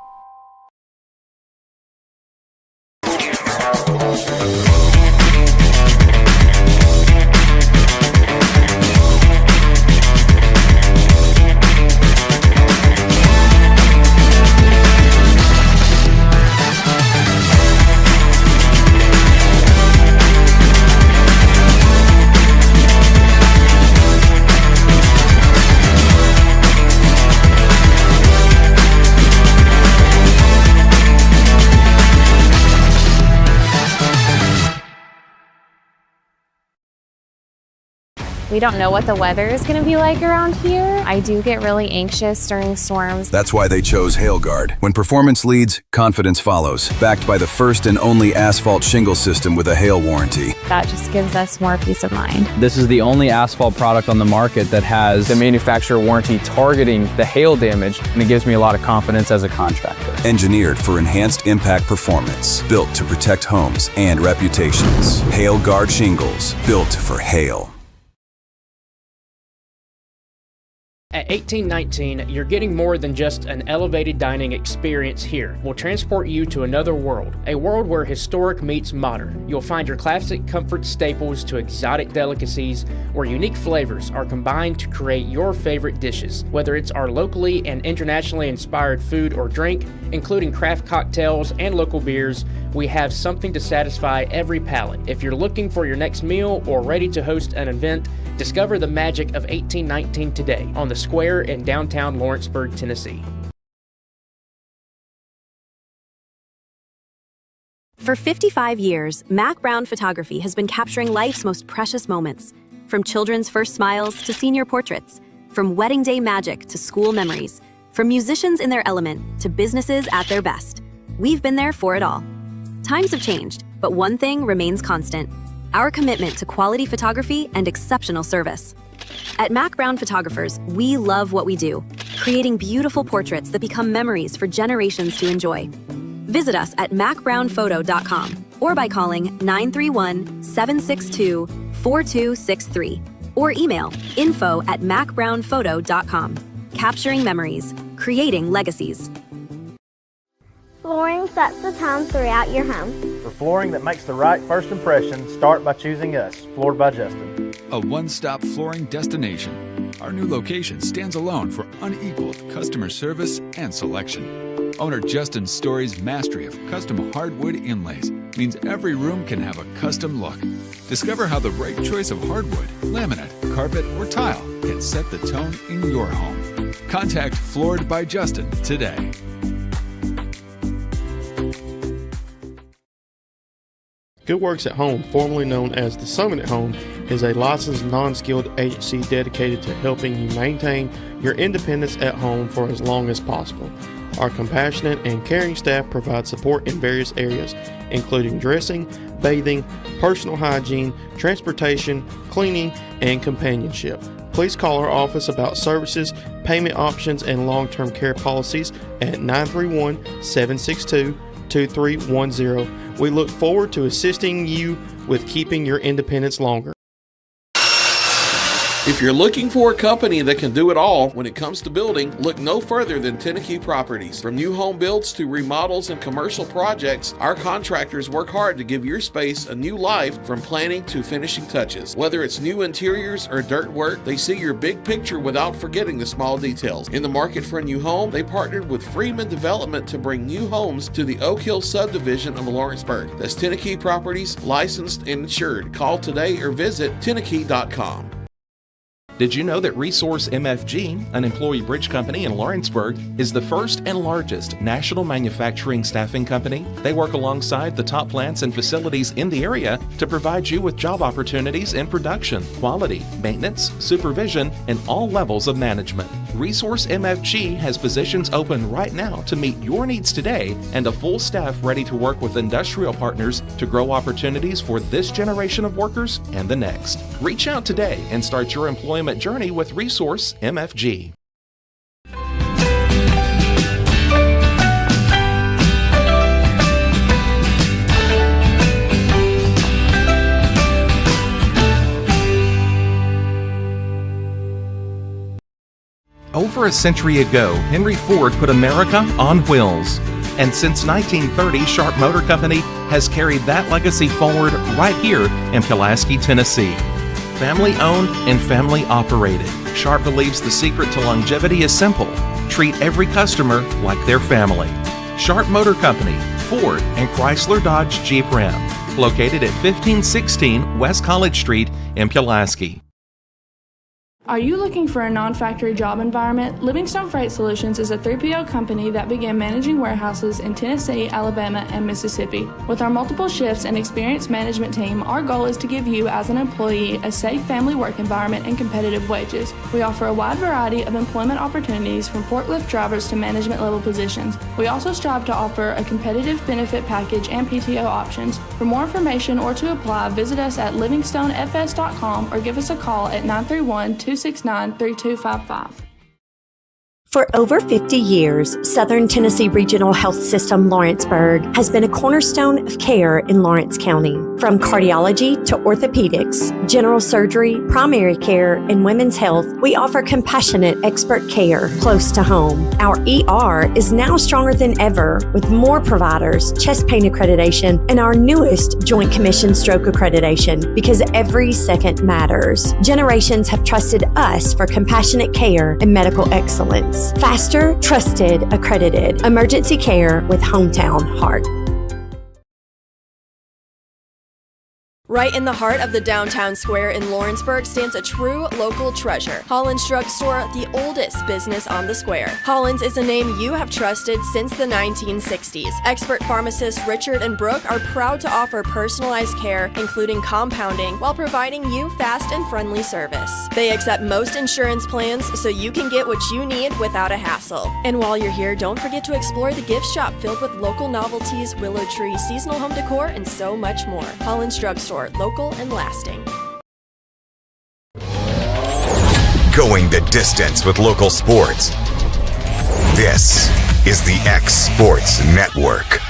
Speaker 17: We don't know what the weather is going to be like around here. I do get really anxious during storms.
Speaker 23: That's why they chose HailGuard. When performance leads, confidence follows. Backed by the first and only asphalt shingle system with a hail warranty.
Speaker 17: That just gives us more peace of mind.
Speaker 24: This is the only asphalt product on the market that has the manufacturer warranty targeting the hail damage, and it gives me a lot of confidence as a contractor.
Speaker 23: Engineered for enhanced impact performance. Built to protect homes and reputations. HailGuard shingles. Built for hail.
Speaker 25: At 1819, you're getting more than just an elevated dining experience here. We'll transport you to another world, a world where historic meets modern. You'll find your classic comfort staples to exotic delicacies, where unique flavors are combined to create your favorite dishes. Whether it's our locally and internationally inspired food or drink, including craft cocktails and local beers, we have something to satisfy every palate. If you're looking for your next meal or ready to host an event, discover the magic of 1819 today on the Square in downtown Lawrenceburg, Tennessee.
Speaker 26: For 55 years, Mac Brown Photography has been capturing life's most precious moments. From children's first smiles to senior portraits, from wedding day magic to school memories, from musicians in their element to businesses at their best. We've been there for it all. Times have changed, but one thing remains constant: our commitment to quality photography and exceptional service. At Mac Brown Photographers, we love what we do, creating beautiful portraits that become memories for generations to enjoy. Visit us at macbrownphoto.com or by calling 931-762-4263 or email info@macbrownphoto.com. Capturing memories, creating legacies.
Speaker 27: Flooring sets the tone throughout your home.
Speaker 28: For flooring that makes the right first impression, start by choosing us, Floored by Justin.
Speaker 22: A one-stop flooring destination. Our new location stands alone for unequaled customer service and selection. Owner Justin Story's mastery of custom hardwood inlays means every room can have a custom look. Discover how the right choice of hardwood, laminate, carpet, or tile can set the tone in your home. Contact Floored by Justin today.
Speaker 2: Good Works at Home, formerly known as the Summit at Home, is a licensed non-skilled agency dedicated to helping you maintain your independence at home for as long as possible. Our compassionate and caring staff provide support in various areas, including dressing, bathing, personal hygiene, transportation, cleaning, and companionship. Please call our office about services, payment options, and long-term care policies at 931-762-2310. We look forward to assisting you with keeping your independence longer.
Speaker 1: If you're looking for a company that can do it all when it comes to building, look no further than Tennessee Properties. From new home builds to remodels and commercial projects, our contractors work hard to give your space a new life from planning to finishing touches. Whether it's new interiors or dirt work, they see your big picture without forgetting the small details. In the market for a new home, they partnered with Freeman Development to bring new homes to the Oak Hill subdivision of Lawrenceburg. That's Tennessee Properties, licensed and insured. Call today or visit tennessee.com.
Speaker 3: Did you know that Resource MFG, an employee bridge company in Lawrenceburg, is the first and largest national manufacturing staffing company? They work alongside the top plants and facilities in the area to provide you with job opportunities in production, quality, maintenance, supervision, and all levels of management. Resource MFG has positions open right now to meet your needs today and a full staff ready to work with industrial partners to grow opportunities for this generation of workers and the next. Reach out today and start your employment journey with Resource MFG. Over a century ago, Henry Ford put America on wheels. And since 1930, Sharp Motor Company has carried that legacy forward right here in Pulaski, Tennessee. Family owned and family operated, Sharp believes the secret to longevity is simple. Treat every customer like their family. Sharp Motor Company, Ford, and Chrysler Dodge Jeep Ram. Located at 1516 West College Street in Pulaski.
Speaker 4: Are you looking for a non-factory job environment? Livingstone Freight Solutions is a 3PL company that began managing warehouses in Tennessee, Alabama, and Mississippi. With our multiple shifts and experienced management team, our goal is to give you, as an employee, a safe family work environment and competitive wages. We offer a wide variety of employment opportunities from forklift drivers to management level positions. We also strive to offer a competitive benefit package and PTO options. For more information or to apply, visit us at livingstonefs.com or give us a call at 931-269-3255.
Speaker 6: For over 50 years, Southern Tennessee Regional Health System Lawrenceburg has been a cornerstone of care in Lawrence County. From cardiology to orthopedics, general surgery, primary care, and women's health, we offer compassionate expert care close to home. Our ER is now stronger than ever with more providers, chest pain accreditation, and our newest Joint Commission stroke accreditation because every second matters. Generations have trusted us for compassionate care and medical excellence. Faster, trusted, accredited. Emergency care with hometown heart.
Speaker 7: Right in the heart of the downtown square in Lawrenceburg stands a true local treasure. Holland's Drug Store, the oldest business on the square. Holland's is a name you have trusted since the 1960s. Expert pharmacists Richard and Brooke are proud to offer personalized care, including compounding, while providing you fast and friendly service. They accept most insurance plans so you can get what you need without a hassle. And while you're here, don't forget to explore the gift shop filled with local novelties, willow tree, seasonal home decor, and so much more. Holland's Drug Store. Local and lasting.
Speaker 8: Going the distance with local sports. This is the X Sports Network.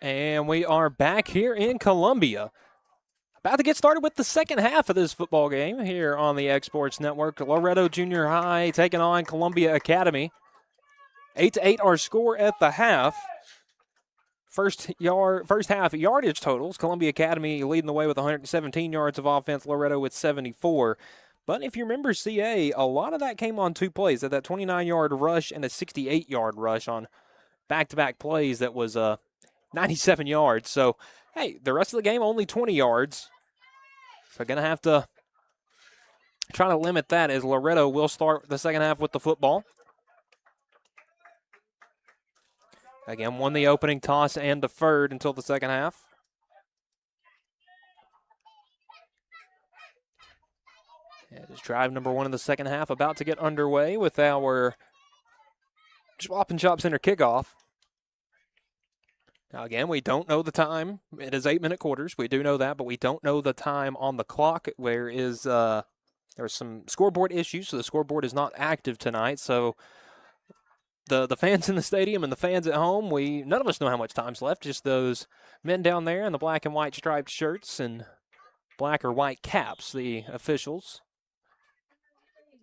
Speaker 9: And we are back here in Columbia. About to get started with the second half of this football game here on the X Sports Network. Loretto Junior High taking on Columbia Academy. 8-8 our score at the half. First half yardage totals. Columbia Academy leading the way with 117 yards of offense. Loretto with 74. But if you remember CA, a lot of that came on 2 plays. That 29-yard rush and a 68-yard rush on back-to-back plays that was 97 yards. So, hey, the rest of the game only 20 yards. So going to have to try to limit that as Loretto will start the second half with the football. Again, won the opening toss and deferred until the second half. As drive number 1 of the second half about to get underway with our Swap and Shop Center kickoff. Now, again, we don't know the time. It is 8-minute quarters. We do know that, but we don't know the time on the clock. There's some scoreboard issues, so the scoreboard is not active tonight. So the fans in the stadium and the fans at home, none of us know how much time's left. Just those men down there in the black and white striped shirts and black or white caps, the officials.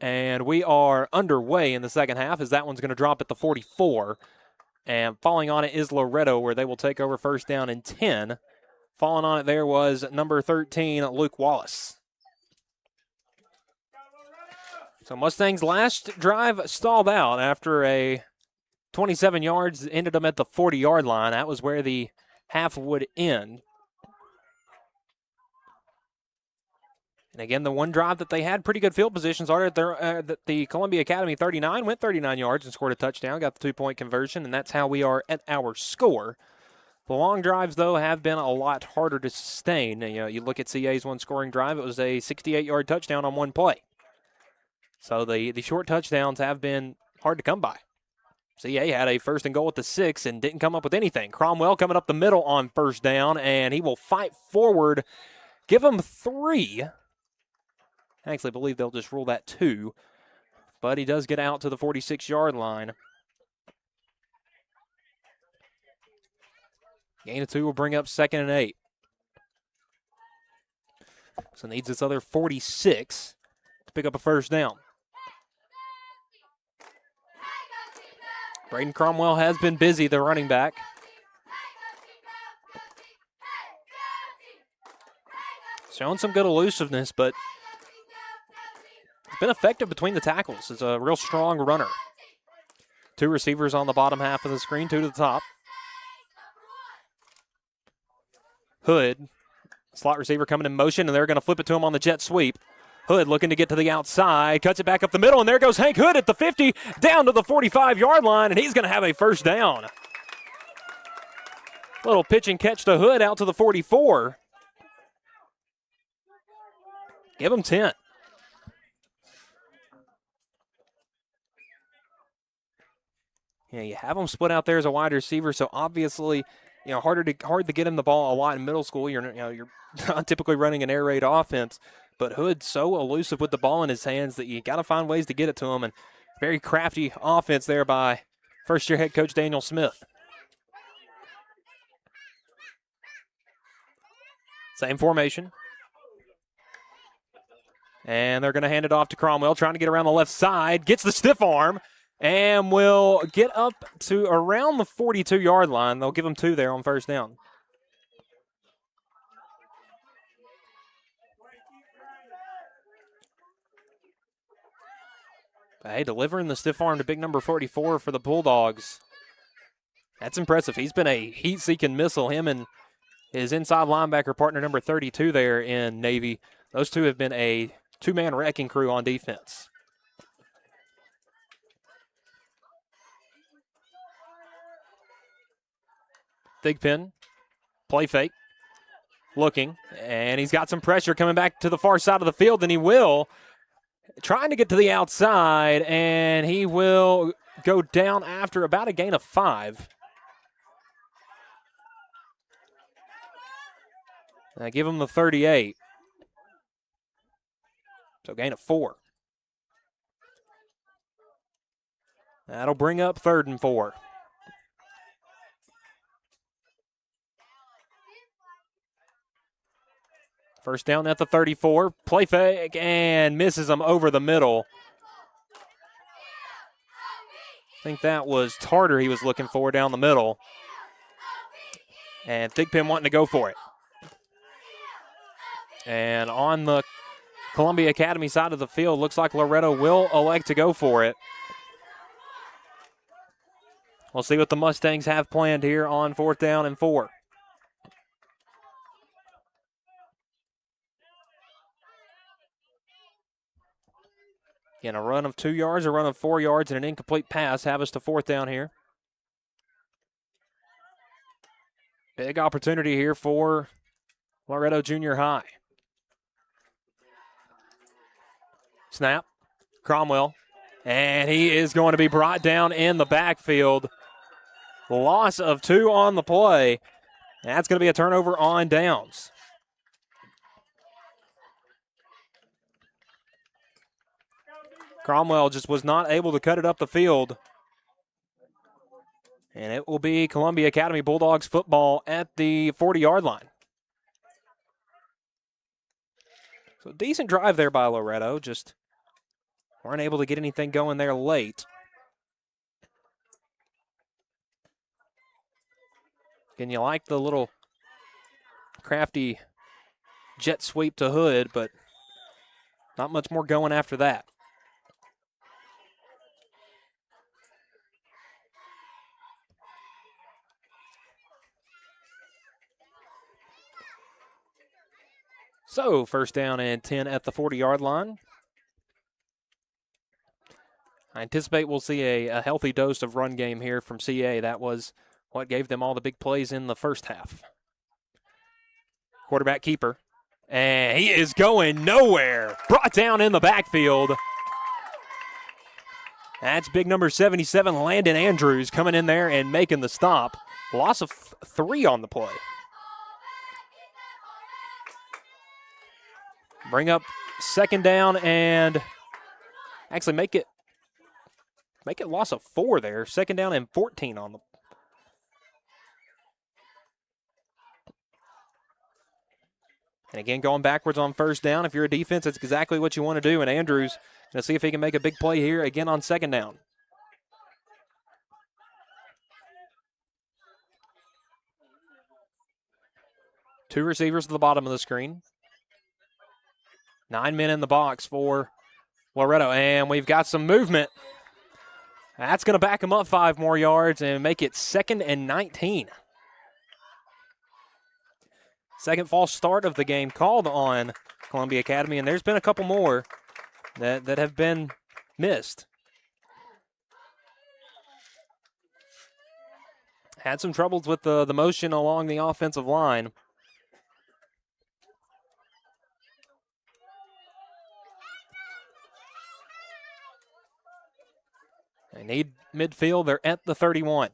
Speaker 9: And we are underway in the second half as that one's going to drop at the 44. And falling on it is Loretto, where they will take over first down and 10. Falling on it there was number 13, Luke Wallace. So Mustangs' last drive stalled out after a 27 yards, ended them at the 40-yard line. That was where the half would end. And again, the one drive that they had pretty good field position started at the Columbia Academy 39, went 39 yards and scored a touchdown, got the 2-point conversion, and that's how we are at our score. The long drives, though, have been a lot harder to sustain. You look at CA's one scoring drive, it was a 68-yard touchdown on one play. So the short touchdowns have been hard to come by. CA had a first and goal at the 6 and didn't come up with anything. Cromwell coming up the middle on first down, and he will fight forward, give him 3. I actually believe they'll just rule that 2, but he does get out to the 46-yard line. Gain of 2 will bring up 2nd and 8. So needs this other 46 to pick up a first down. Braden Cromwell has been busy, the running back. Showing some good elusiveness, but been effective between the tackles. Is a real strong runner. 2 receivers on the bottom half of the screen, 2 to the top. Hood, slot receiver coming in motion, and they're going to flip it to him on the jet sweep. Hood looking to get to the outside, cuts it back up the middle, and there goes Hank Hood at the 50, down to the 45-yard line, and he's going to have a first down. Little pitch and catch to Hood out to the 44. Give him 10. Yeah, you have him split out there as a wide receiver, so obviously, hard to get him the ball a lot in middle school. You're not typically running an air raid offense, but Hood's so elusive with the ball in his hands that you got to find ways to get it to him, and very crafty offense there by first-year head coach Daniel Smith. Same formation. And they're going to hand it off to Cromwell, trying to get around the left side, gets the stiff arm, and will get up to around the 42-yard line. They'll give him 2 there on first down. Hey, delivering the stiff arm to big number 44 for the Bulldogs. That's impressive. He's been a heat-seeking missile. Him and his inside linebacker partner number 32 there in Navy. Those two have been a 2-man wrecking crew on defense. Thigpen, play fake, looking, and he's got some pressure coming back to the far side of the field, and he will. Trying to get to the outside, and he will go down after about a gain of 5. I give him the 38. So gain of 4. That'll bring up 3rd and 4. First down at the 34. Play fake and misses him over the middle. I think that was Tarter he was looking for down the middle. And Thigpen wanting to go for it. And on the Columbia Academy side of the field. Looks like Loretto will elect to go for it. We'll see what the Mustangs have planned here on 4th down and 4. Again, a run of 2 yards, a run of 4 yards, and an incomplete pass have us to 4th down here. Big opportunity here for Loretto Junior High. Snap. Cromwell. And he is going to be brought down in the backfield. Loss of 2 on the play. That's going to be a turnover on downs. Cromwell just was not able to cut it up the field. And it will be Columbia Academy Bulldogs football at the 40-yard line. So decent drive there by Loretto. Just weren't able to get anything going there late. And you like the little crafty jet sweep to Hood, but not much more going after that. So, 1st down and 10 at the 40-yard line. I anticipate we'll see a healthy dose of run game here from CA. That was what gave them all the big plays in the first half. Quarterback keeper. And he is going nowhere. Brought down in the backfield. That's big number 77, Landon Andrews, coming in there and making the stop. Loss of 3 on the play. Bring up 2nd down and actually make it loss of 4 there. 2nd down and 14 on the. And again, going backwards on 1st down. If you're a defense, it's exactly what you want to do. And Andrews going to see if he can make a big play here again on 2nd down. Two receivers at the bottom of the screen. 9 men in the box for Loretto. And we've got some movement. That's going to back him up 5 more yards and make it 2nd and 19. Second false start of the game called on Columbia Academy, and there's been a couple more that have been missed. Had some troubles with the motion along the offensive line. They need midfield. They're at the 31.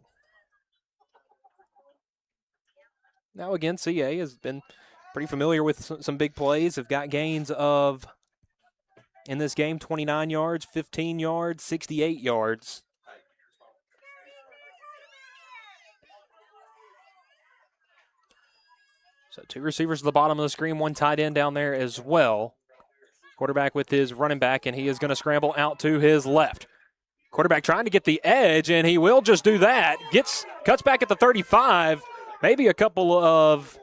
Speaker 9: Now again, CA has been pretty familiar with some big plays. Have got gains of, in this game, 29 yards, 15 yards, 68 yards. So 2 receivers at the bottom of the screen, 1 tight end down there as well. Quarterback with his running back, and he is going to scramble out to his left. Quarterback trying to get the edge, and he will just do that. Cuts back at the 35. Maybe a couple of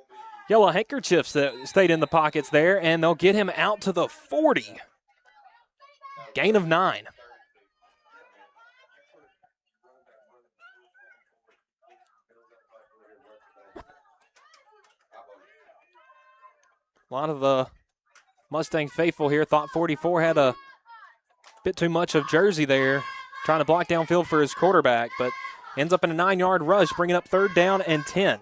Speaker 9: yellow handkerchiefs that stayed in the pockets there, and they'll get him out to the 40. Gain of 9. A lot of the Mustang faithful here thought 44 had a bit too much of jersey there, trying to block downfield for his quarterback, but ends up in a 9-yard rush, bringing up 3rd down and 10.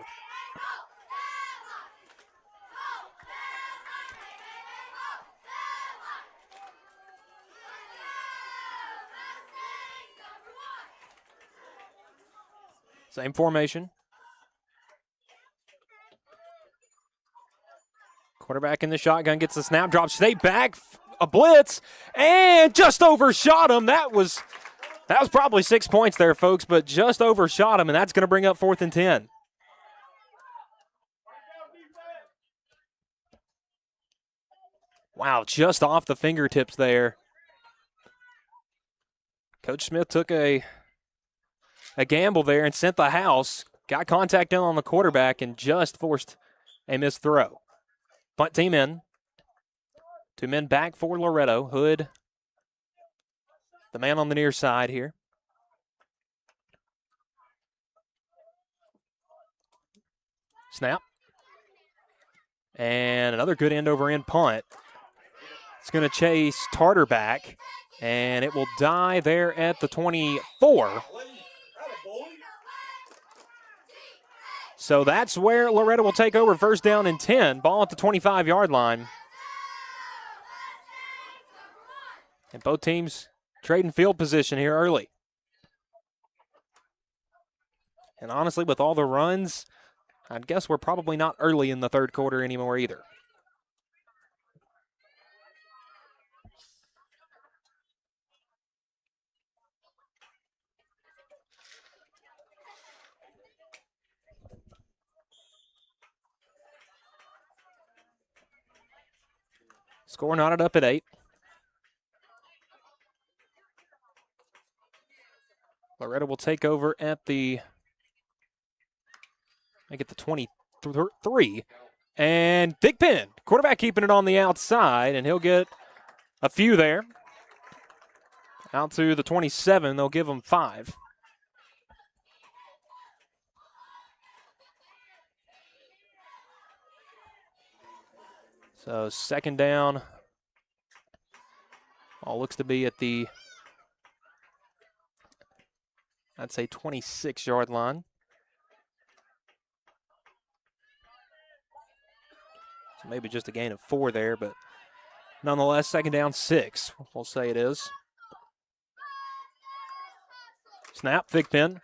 Speaker 9: Same formation. Quarterback in the shotgun, gets the snap, drops straight back, a blitz, and just overshot him. That was probably 6 points there, folks, but just overshot him, and that's going to bring up 4th and 10. Wow, just off the fingertips there. Coach Smith took a gamble there and sent the house, got contact in on the quarterback, and just forced a missed throw. Punt team in. Two men back for Loretto. Hood, the man on the near side here. Snap. And another good end-over-end punt. It's going to chase Tarter back, and it will die there at the 24. So that's where Loretto will take over first down and 10. Ball at the 25-yard line. And both teams trading field position here early. And honestly, with all the runs, I'd guess we're probably not early in the third quarter anymore either. Score knotted up at 8. Loretto will take over at the, I get the 23. And Thigpen, quarterback keeping it on the outside, and he'll get a few there. Out to the 27, they'll give him 5. So second down, all looks to be at the, I'd say 26-yard line. So maybe just a gain of 4 there, but nonetheless, second down 6, we'll say it is. Snap, Thigpen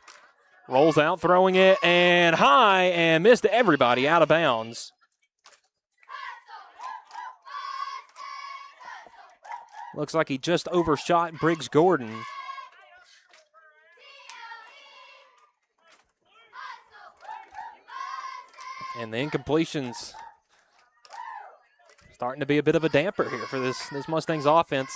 Speaker 9: rolls out, throwing it, and high, and missed everybody out of bounds. Looks like he just overshot Briggs Gordon. And the incompletions starting to be a bit of a damper here for this Mustangs offense.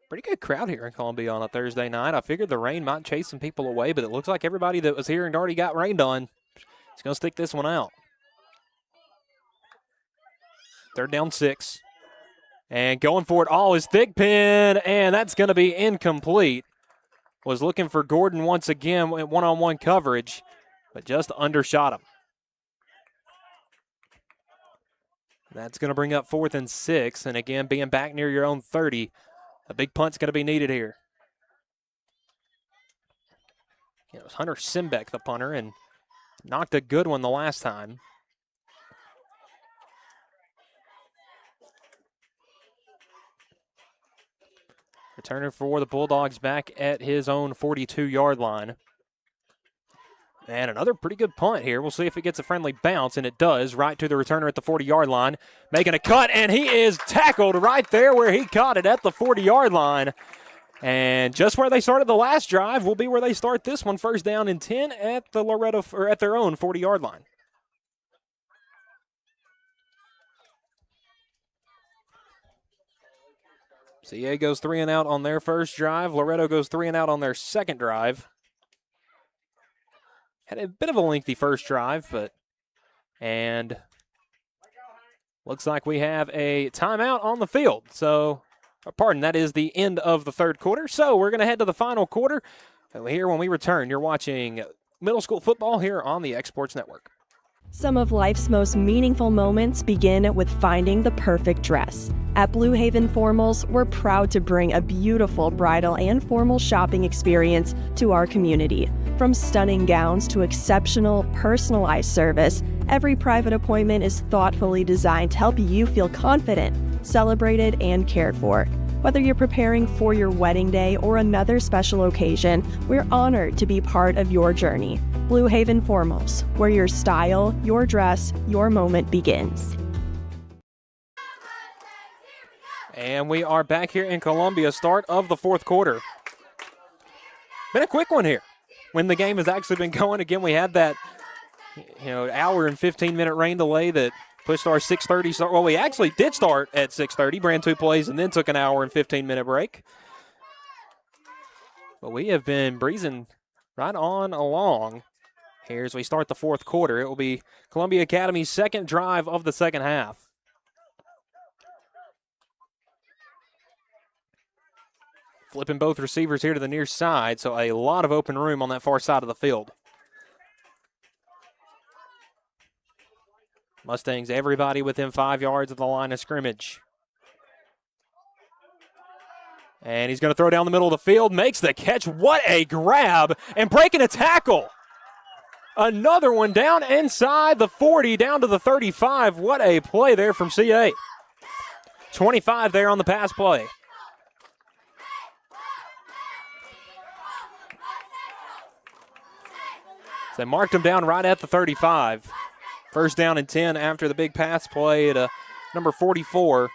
Speaker 9: Pretty good crowd here in Columbia on a Thursday night. I figured the rain might chase some people away, but it looks like everybody that was here and already got rained on is going to stick this one out. Third down 6. And going for it all is Thigpen, and that's going to be incomplete. Was looking for Gordon once again in one-on-one coverage, but just undershot him. That's going to bring up 4th and 6, and again, being back near your own 30, a big punt's going to be needed here. It was Hunter Simbeck, the punter, and knocked a good one the last time. Returner for the Bulldogs back at his own 42-yard line. And another pretty good punt here. We'll see if it gets a friendly bounce, and it does, right to the returner at the 40-yard line. Making a cut, and he is tackled right there where he caught it at the 40-yard line. And just where they started the last drive will be where they start this one. First down and 10 at the Loretto, or at their own 40-yard line. CA goes 3 and out on their first drive. Loretto goes 3 and out on their second drive. Had a bit of a lengthy first drive, and looks like we have a timeout on the field. So, pardon, that is the end of the third quarter. So we're going to head to the final quarter. And here when we return, you're watching middle school football here on the X Sports Network.
Speaker 10: Some of life's most meaningful moments begin with finding the perfect dress. At Blue Haven Formals, we're proud to bring a beautiful bridal and formal shopping experience to our community. From stunning gowns to exceptional, personalized service, every private appointment is thoughtfully designed to help you feel confident, celebrated, and cared for. Whether you're preparing for your wedding day or another special occasion, we're honored to be part of your journey. Blue Haven Formals, where your style, your dress, your moment begins.
Speaker 9: And we are back here in Columbia, start of the fourth quarter. Been a quick one here when the game has actually been going. Again, we had that hour and 15-minute rain delay that Pushed our 6:30 start. Well, we actually did start at 6:30, ran 2 plays, and then took an hour and 15-minute break. But we have been breezing right on along here as we start the fourth quarter. It will be Columbia Academy's second drive of the second half. Flipping both receivers here to the near side, so a lot of open room on that far side of the field. Mustangs, everybody within 5 yards of the line of scrimmage. And he's going to throw down the middle of the field, makes the catch. What a grab, and breaking a tackle. Another one down inside the 40, down to the 35. What a play there from CA. 25 there on the pass play. So they marked him down right at the 35. First down and 10 after the big pass play to number 44.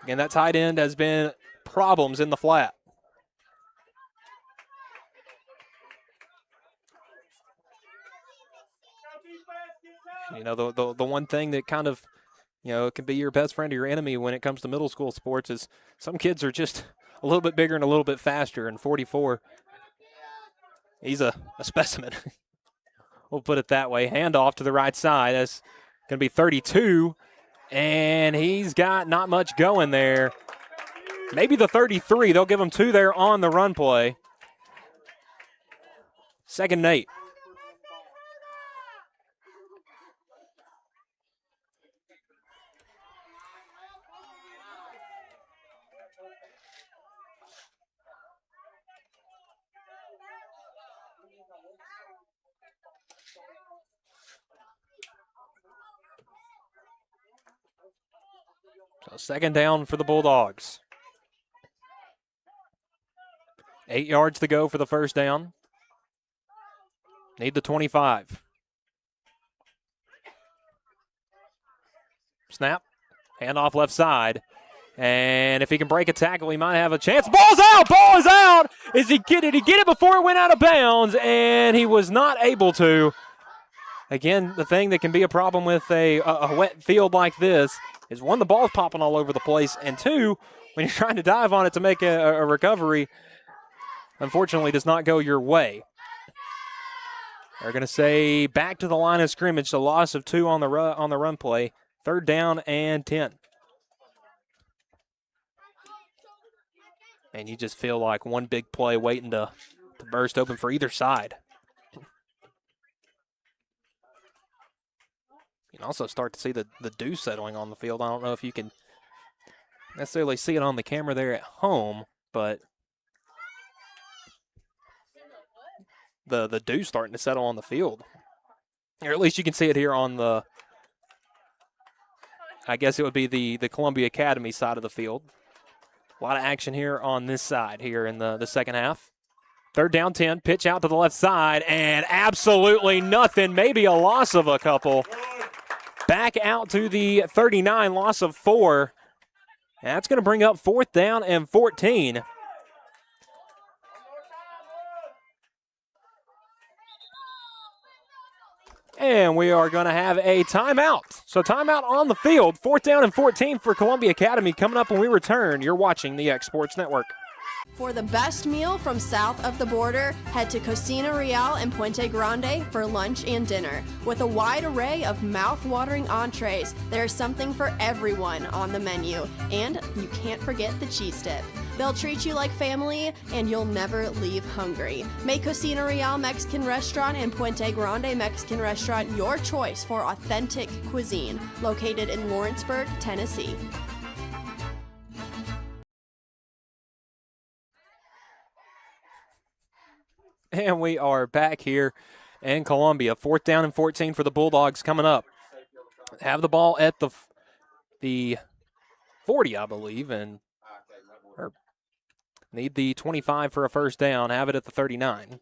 Speaker 9: Again, that tight end has been problems in the flat. You know, the one thing that kind of, you know, can be your best friend or your enemy when it comes to middle school sports is some kids are just a little bit bigger and a little bit faster. And 44, he's a specimen. We'll put it that way. Handoff to the right side. That's going to be 32. And he's got not much going there. Maybe the 33. They'll give him 2 there on the run play. 2nd and 8. So 2nd down for the Bulldogs. 8 yards to go for the first down. Need the 25. Snap. Handoff left side. And if he can break a tackle, he might have a chance. Ball's out! Ball is out! Did he get it before it went out of bounds? And he was not able to. Again, the thing that can be a problem with a wet field like this is, one, the ball's popping all over the place, and 2, when you're trying to dive on it to make a recovery, unfortunately does not go your way. They're going to say back to the line of scrimmage, the loss of 2 on the run play. 3rd down and 10. And you just feel like one big play waiting to burst open for either side. You can also start to see the dew settling on the field. I don't know if you can necessarily see it on the camera there at home, but the dew starting to settle on the field. Or at least you can see it here on the, I guess it would be the Columbia Academy side of the field. A lot of action here on this side here in the second half. 3rd down 10, pitch out to the left side, and absolutely nothing, maybe a loss of a couple. Back out to the 39, loss of 4. And that's going to bring up 4th down and 14. And we are going to have a timeout. So timeout on the field. 4th down and 14 for Columbia Academy coming up when we return. You're watching the X Sports Network.
Speaker 7: For the best meal from south of the border, head to Cocina Real in Puente Grande for lunch and dinner. With a wide array of mouth-watering entrees, there's something for everyone on the menu. And you can't forget the cheese dip. They'll treat you like family, and you'll never leave hungry. Make Cocina Real Mexican Restaurant and Puente Grande Mexican Restaurant your choice for authentic cuisine, located in Lawrenceburg, Tennessee.
Speaker 9: And we are back here in Columbia. 4th down and 14 for the Bulldogs coming up. Have the ball at the 40, I believe, and need the 25 for a first down. Have it at the 39.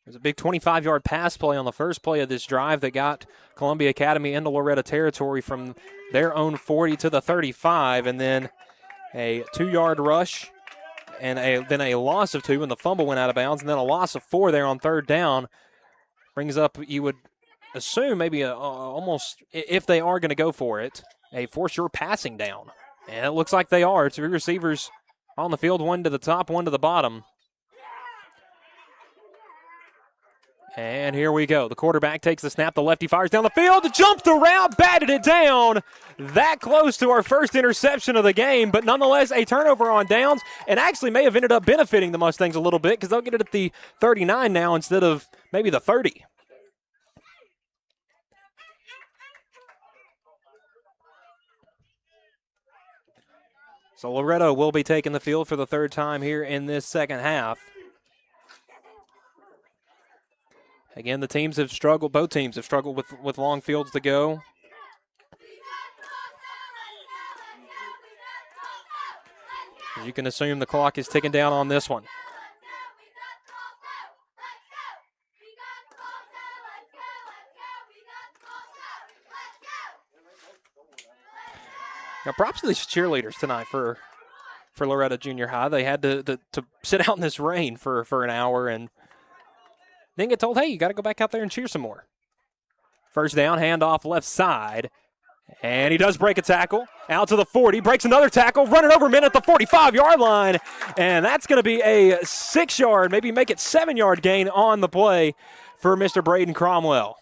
Speaker 9: There's a big 25-yard pass play on the first play of this drive that got Columbia Academy into Loretto territory from their own 40 to the 35, and then a 2-yard rush. And then a loss of 2 when the fumble went out of bounds, and then a loss of 4 there on 3rd down. Brings up, you would assume maybe almost, if they are going to go for it, a for sure passing down. And it looks like they are. 2 receivers on the field, 1 to the top, 1 to the bottom. And here we go. The quarterback takes the snap. The lefty fires down the field, jumped around, batted it down. That close to our first interception of the game, but nonetheless a turnover on downs, and actually may have ended up benefiting the Mustangs a little bit because they'll get it at the 39 now instead of maybe the 30. So Loretto will be taking the field for the 3rd time here in this second half. Again, the teams have struggled, both teams have struggled with long fields to go. You can assume the clock is ticking down on this one. Now, props to these cheerleaders tonight for Loretto Junior High. They had to sit out in this rain for an hour and then get told, hey, you got to go back out there and cheer some more. First down, handoff left side. And he does break a tackle. Out to the 40, breaks another tackle, running over men at the 45-yard line. And that's going to be a 6-yard, maybe make it 7-yard gain on the play for Mr. Braden Cromwell.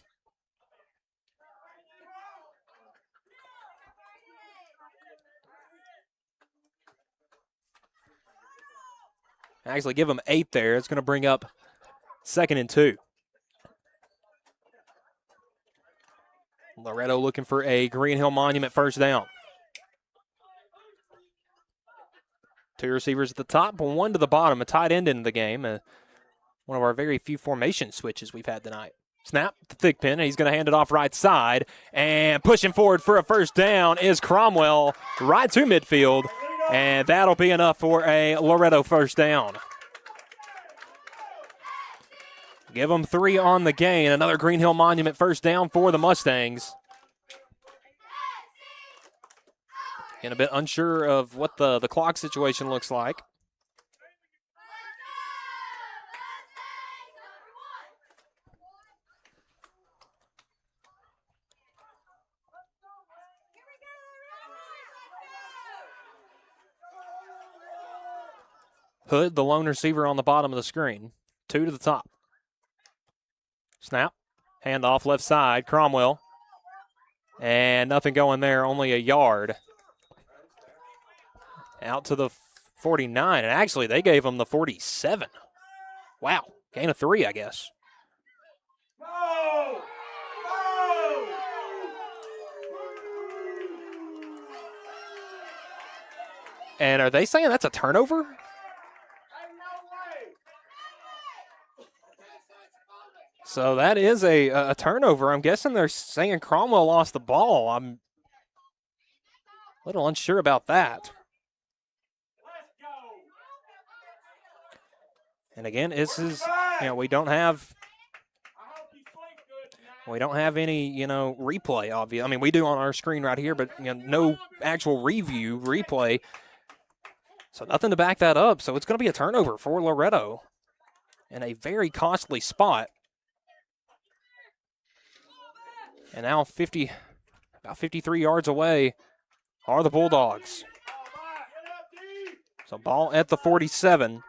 Speaker 9: Actually give him 8 there. It's going to bring up 2nd and 2. Loretto looking for a Green Hill Monument first down. 2 receivers at the top, 1 to the bottom, a tight end in the game. One of our very few formation switches we've had tonight. Snap, the thick pin, and he's going to hand it off right side. And pushing forward for a first down is Cromwell right to midfield. And that'll be enough for a Loretto first down. Give them 3 on the gain. Another Green Hill Monument first down for the Mustangs. And a bit unsure of what the clock situation looks like. Hood, the lone receiver on the bottom of the screen. 2 to the top. Snap, handoff left side, Cromwell. And nothing going there, only a yard. Out to the 49, and actually they gave him the 47. Wow, gain of 3, I guess. And are they saying that's a turnover? So that is a turnover. I'm guessing they're saying Cromwell lost the ball. I'm a little unsure about that. And again, this is, we don't have any, replay, obviously. I mean, we do on our screen right here, but no actual replay. So nothing to back that up. So it's going to be a turnover for Loretto in a very costly spot. And now about 53 yards away are the Bulldogs. So ball at the 47.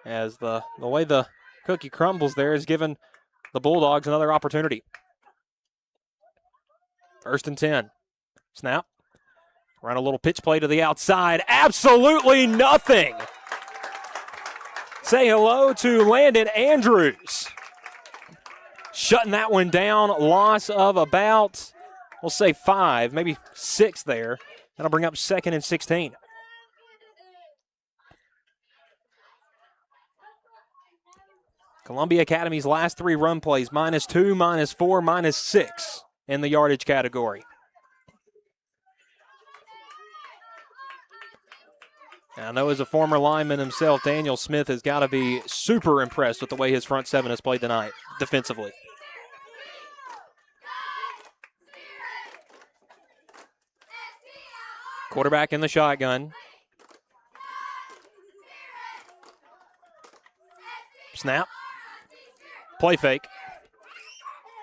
Speaker 9: As the way the cookie crumbles there is giving the Bulldogs another opportunity. 1st and 10. Snap. Run a little pitch play to the outside. Absolutely nothing. Say hello to Landon Andrews. Shutting that one down. Loss of about, we'll say 5, maybe 6 there. That'll bring up 2nd and 16. Columbia Academy's last 3 run plays, -2, -4, -6 in the yardage category. And I know as a former lineman himself, Daniel Smith has got to be super impressed with the way his front 7 has played tonight defensively. Quarterback in the shotgun. Snap. Play fake.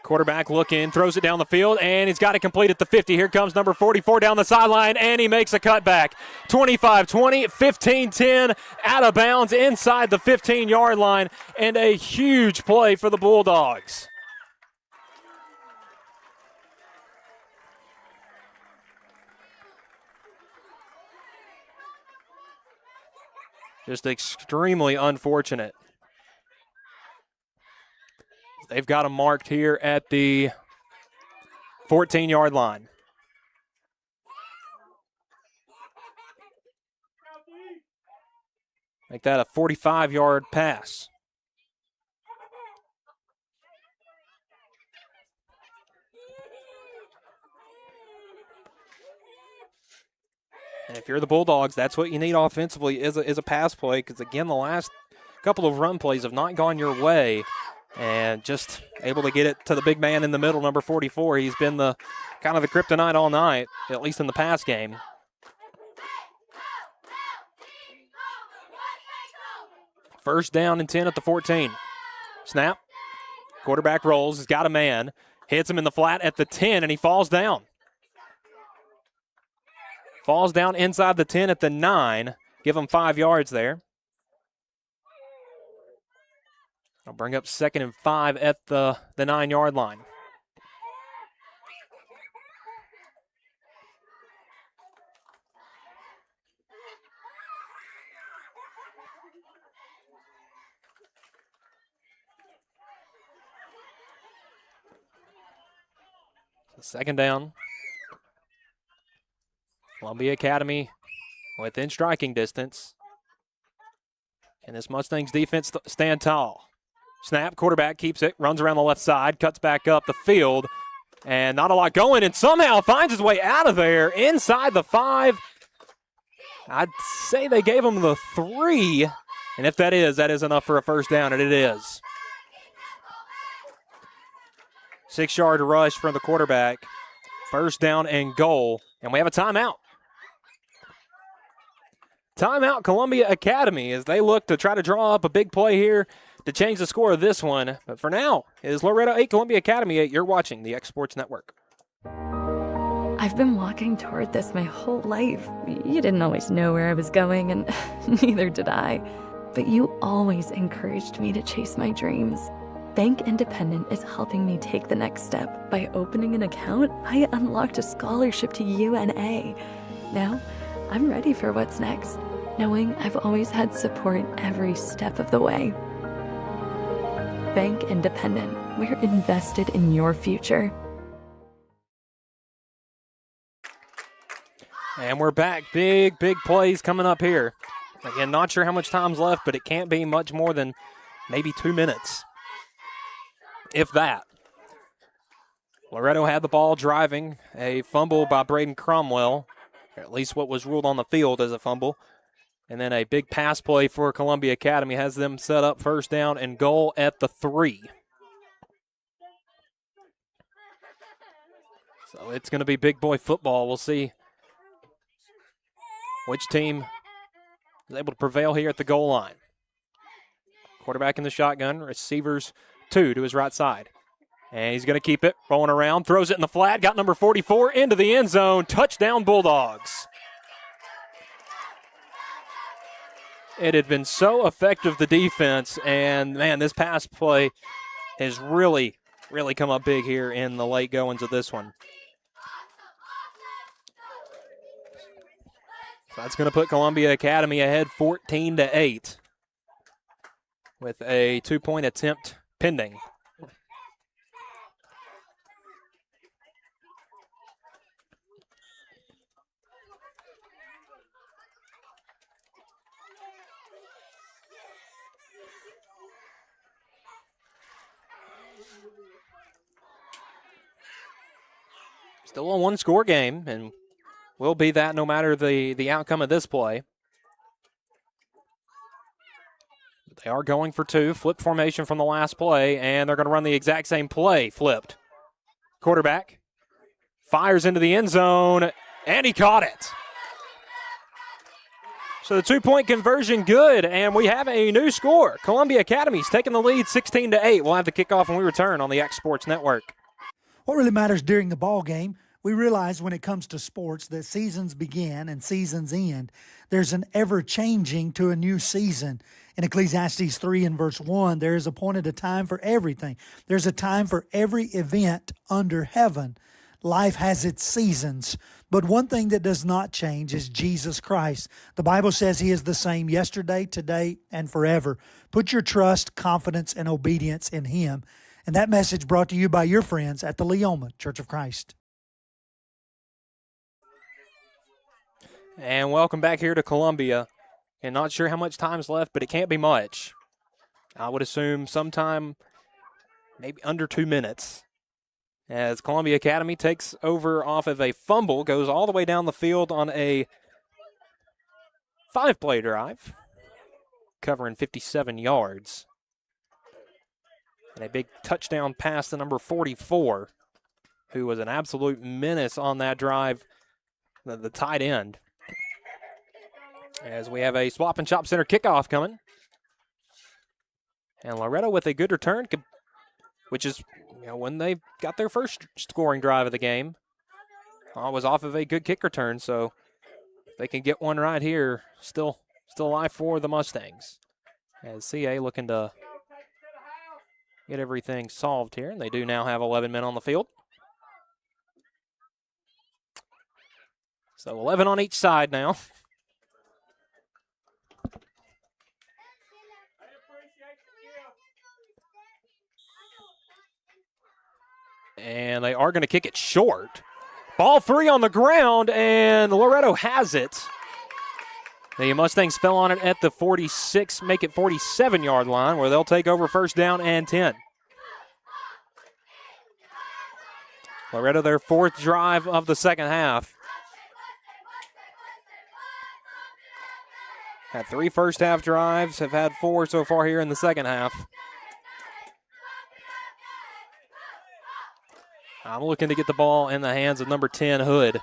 Speaker 9: Quarterback looking, throws it down the field, and he's got it complete at the 50. Here comes number 44 down the sideline, and he makes a cutback. 25-20, 15-10, out of bounds inside the 15-yard line, and a huge play for the Bulldogs. Just extremely unfortunate. They've got him marked here at the 14-yard line. Make that a 45-yard pass. And if you're the Bulldogs, that's what you need offensively is a pass play, because, again, the last couple of run plays have not gone your way. And just able to get it to the big man in the middle, number 44. He's been the kind of the kryptonite all night, at least in the pass game. First down and 10 at the 14. Snap. Quarterback rolls. He's got a man. Hits him in the flat at the 10, and he falls down. Falls down inside the 10 at the 9. Give him 5 yards there. I'll bring up 2nd and 5 at the 9-yard line. So 2nd down. Columbia Academy within striking distance. Can this Mustangs defense stand tall? Snap, quarterback keeps it, runs around the left side, cuts back up the field, and not a lot going, and somehow finds his way out of there inside the 5. I'd say they gave him the 3, and if that is enough for a first down, and it is. 6-yard rush from the quarterback. First down and goal, and we have a timeout. Timeout, Columbia Academy, as they look to try to draw up a big play here to change the score of this one. But for now, it is Loretto 8, Columbia Academy 8. You're watching the X Sports Network.
Speaker 11: I've been walking toward this my whole life. You didn't always know where I was going, and neither did I. But you always encouraged me to chase my dreams. Bank Independent is helping me take the next step. By opening an account, I unlocked a scholarship to UNA. Now, I'm ready for what's next, knowing I've always had support every step of the way. Bank Independent, we're invested in your future.
Speaker 9: And we're back. Big plays coming up here. Again, not sure how much time's left, but it can't be much more than maybe 2 minutes, if that. Loretto had the ball driving. A fumble by Braden Cromwell, or at least what was ruled on the field as a fumble. And then a big pass play for Columbia Academy has them set up first down and goal at the 3. So it's going to be big boy football. We'll see which team is able to prevail here at the goal line. Quarterback in the shotgun, receivers 2 to his right side. And he's going to keep it, rolling around, throws it in the flat, got number 44 into the end zone. Touchdown Bulldogs. It had been so effective, the defense, and, man, this pass play has really come up big here in the late goings of this one. So that's going to put Columbia Academy ahead 14-8 with a 2-point attempt pending. Still a one-score game, and will be that no matter the outcome of this play. They are going for 2, flip formation from the last play, and they're going to run the exact same play, flipped. Quarterback fires into the end zone, and he caught it. So the 2-point conversion good, and we have a new score. Columbia Academy's taking the lead 16-8. We'll have the kickoff when we return on the X Sports Network.
Speaker 12: What really matters during the ball game, we realize when it comes to sports that seasons begin and seasons end. There's an ever-changing to a new season. In Ecclesiastes 3 and verse 1, there is appointed a time for everything. There's a time for every event under heaven. Life has its seasons. But one thing that does not change is Jesus Christ. The Bible says He is the same yesterday, today, and forever. Put your trust, confidence, and obedience in Him. And that message brought to you by your friends at the Leoma Church of Christ.
Speaker 9: And welcome back here to Columbia. And not sure how much time's left, but it can't be much. I would assume sometime maybe under 2 minutes. As Columbia Academy takes over off of a fumble, goes all the way down the field on a 5-play drive, covering 57 yards. And a big touchdown pass to number 44, who was an absolute menace on that drive, the tight end. As we have a swap and chop center kickoff coming. And Loretto with a good return, which is when they got their first scoring drive of the game. Was off of a good kick return, so if they can get one right here, still alive for the Mustangs. As CA looking to get everything solved here, and they do now have 11 men on the field. So 11 on each side now. And they are going to kick it short. Ball 3 on the ground, and Loretto has it. The Mustangs fell on it at the 46, make it 47-yard line, where they'll take over first down and 10. Loretto, their 4th drive of the second half. Had 3 first-half drives, have had 4 so far here in the second half. I'm looking to get the ball in the hands of number 10, Hood.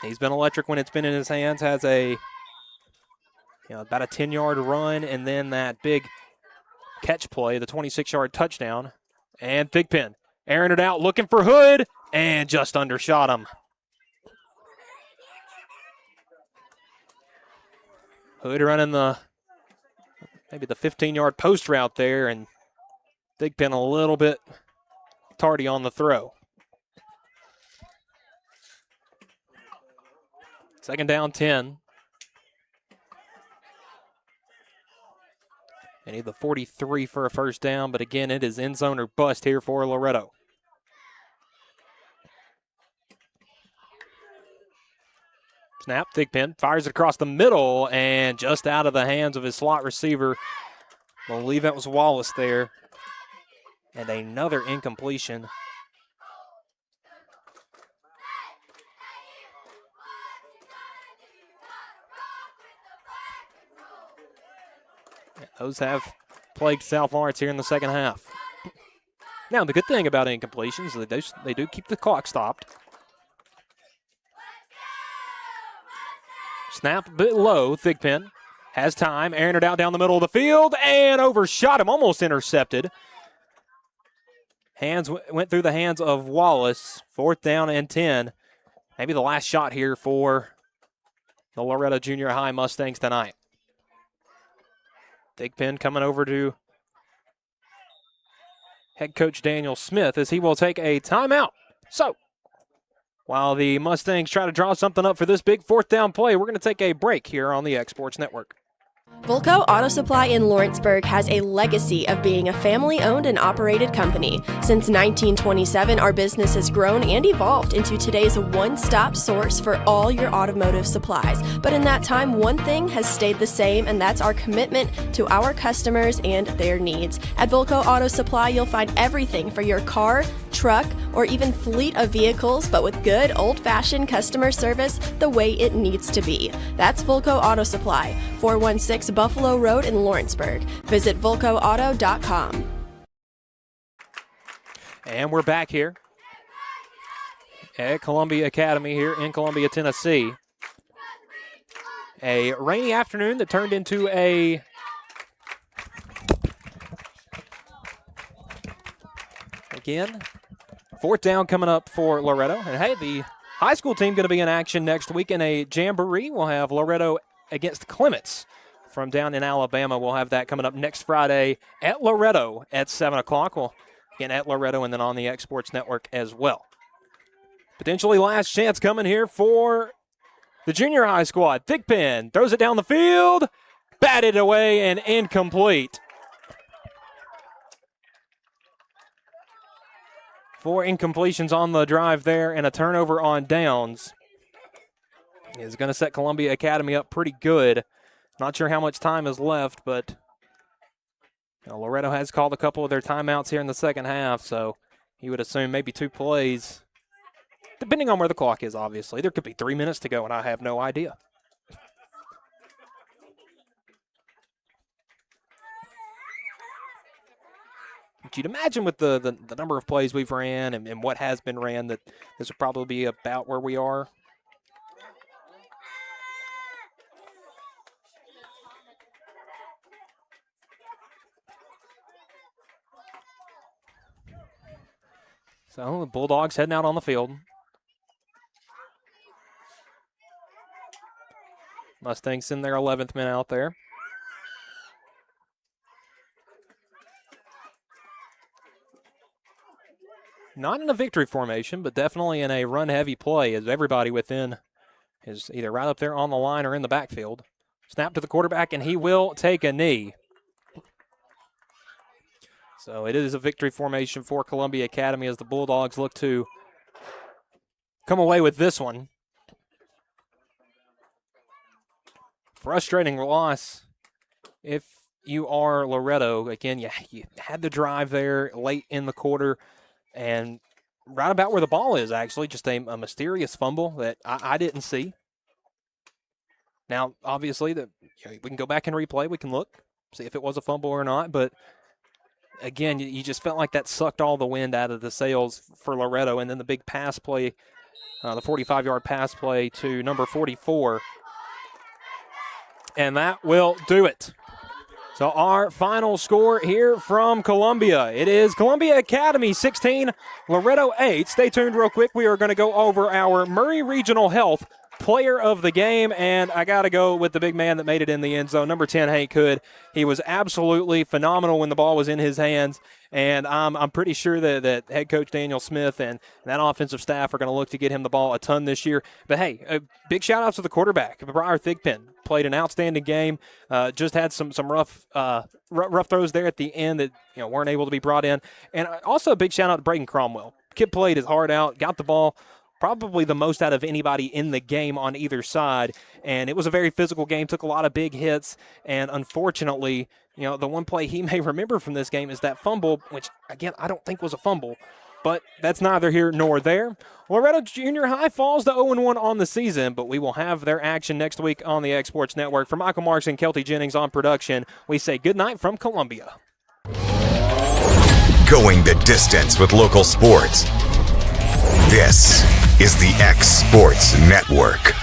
Speaker 9: He's been electric when it's been in his hands. Has about a 10-yard run, and then that big catch play, the 26-yard touchdown. And Thigpen airing it out, looking for Hood, and just undershot him. Hood running maybe the 15-yard post route there, and Thigpen a little bit tardy on the throw. Second down, 10. They need the 43 for a first down, but again, it is end zone or bust here for Loretto. Snap, Thigpen fires it across the middle and just out of the hands of his slot receiver. I believe that was Wallace there. And another incompletion. Those have plagued South Lawrence here in the second half. Now, the good thing about incompletions is they do keep the clock stopped. Snap a bit low. Thigpen has time, airing it out down the middle of the field, and overshot him, almost intercepted. Went through the hands of Wallace. 4th down and 10. Maybe the last shot here for the Loretto Junior High Mustangs tonight. Thigpen coming over to head coach Daniel Smith as he will take a timeout. So, while the Mustangs try to draw something up for this big 4th down play, we're going to take a break here on the X Sports Network.
Speaker 7: Volco Auto Supply in Lawrenceburg has a legacy of being a family-owned and operated company. Since 1927, our business has grown and evolved into today's one-stop source for all your automotive supplies. But in that time, one thing has stayed the same, and that's our commitment to our customers and their needs. At Volco Auto Supply, you'll find everything for your car, truck, or even fleet of vehicles, but with good old-fashioned customer service the way it needs to be. That's Volco Auto Supply, 416 Buffalo Road in Lawrenceburg. Visit VolcoAuto.com.
Speaker 9: And we're back here at Columbia Academy here in Columbia, Tennessee. A rainy afternoon that turned into a again, 4th down coming up for Loretto. And hey, the high school team going to be in action next week in a jamboree. We'll have Loretto against Clements from down in Alabama. We'll have that coming up next Friday at Loretto at 7 o'clock. We'll again at Loretto and then on the X Sports Network as well. Potentially last chance coming here for the junior high squad. Thigpen throws it down the field, batted away and incomplete. 4 incompletions on the drive there and a turnover on downs. Is going to set Columbia Academy up pretty good. Not sure how much time is left, but Loretto has called a couple of their timeouts here in the second half, so he would assume maybe 2 plays. Depending on where the clock is, obviously. There could be 3 minutes to go, and I have no idea. But you'd imagine with the number of plays we've ran and what has been ran that this would probably be about where we are. So the Bulldogs heading out on the field. Mustangs in their 11th man out there. Not in a victory formation, but definitely in a run-heavy play as everybody within is either right up there on the line or in the backfield. Snap to the quarterback, and he will take a knee. So it is a victory formation for Columbia Academy as the Bulldogs look to come away with this one. Frustrating loss if you are Loretto. Again, you had the drive there late in the quarter and right about where the ball is, actually, just a mysterious fumble that I didn't see. Now, obviously, we can go back and replay. We can look, see if it was a fumble or not. But, again, you just felt like that sucked all the wind out of the sails for Loretto. And then the big pass play, the 45-yard pass play to number 44. And that will do it. So our final score here from Columbia. It is Columbia Academy 16, Loretto 8. Stay tuned real quick. We are going to go over our Murray Regional Health Player of the Game, and I got to go with the big man that made it in the end zone, number 10, Hank Hood. He was absolutely phenomenal when the ball was in his hands, and I'm pretty sure that head coach Daniel Smith and that offensive staff are going to look to get him the ball a ton this year. But, hey, a big shout-out to the quarterback, Briar Thigpen. Played an outstanding game, just had some rough throws there at the end that weren't able to be brought in. And also a big shout-out to Braden Cromwell. Kid played his heart out, got the ball probably the most out of anybody in the game on either side. And it was a very physical game, took a lot of big hits. And unfortunately, the one play he may remember from this game is that fumble, which, again, I don't think was a fumble. But that's neither here nor there. Loretto Junior High falls to 0-1 on the season, but we will have their action next week on the X Sports Network. For Michael Marks and Kelty Jennings on production, we say good night from Columbia.
Speaker 8: Going the distance with local sports. This is the X Sports Network.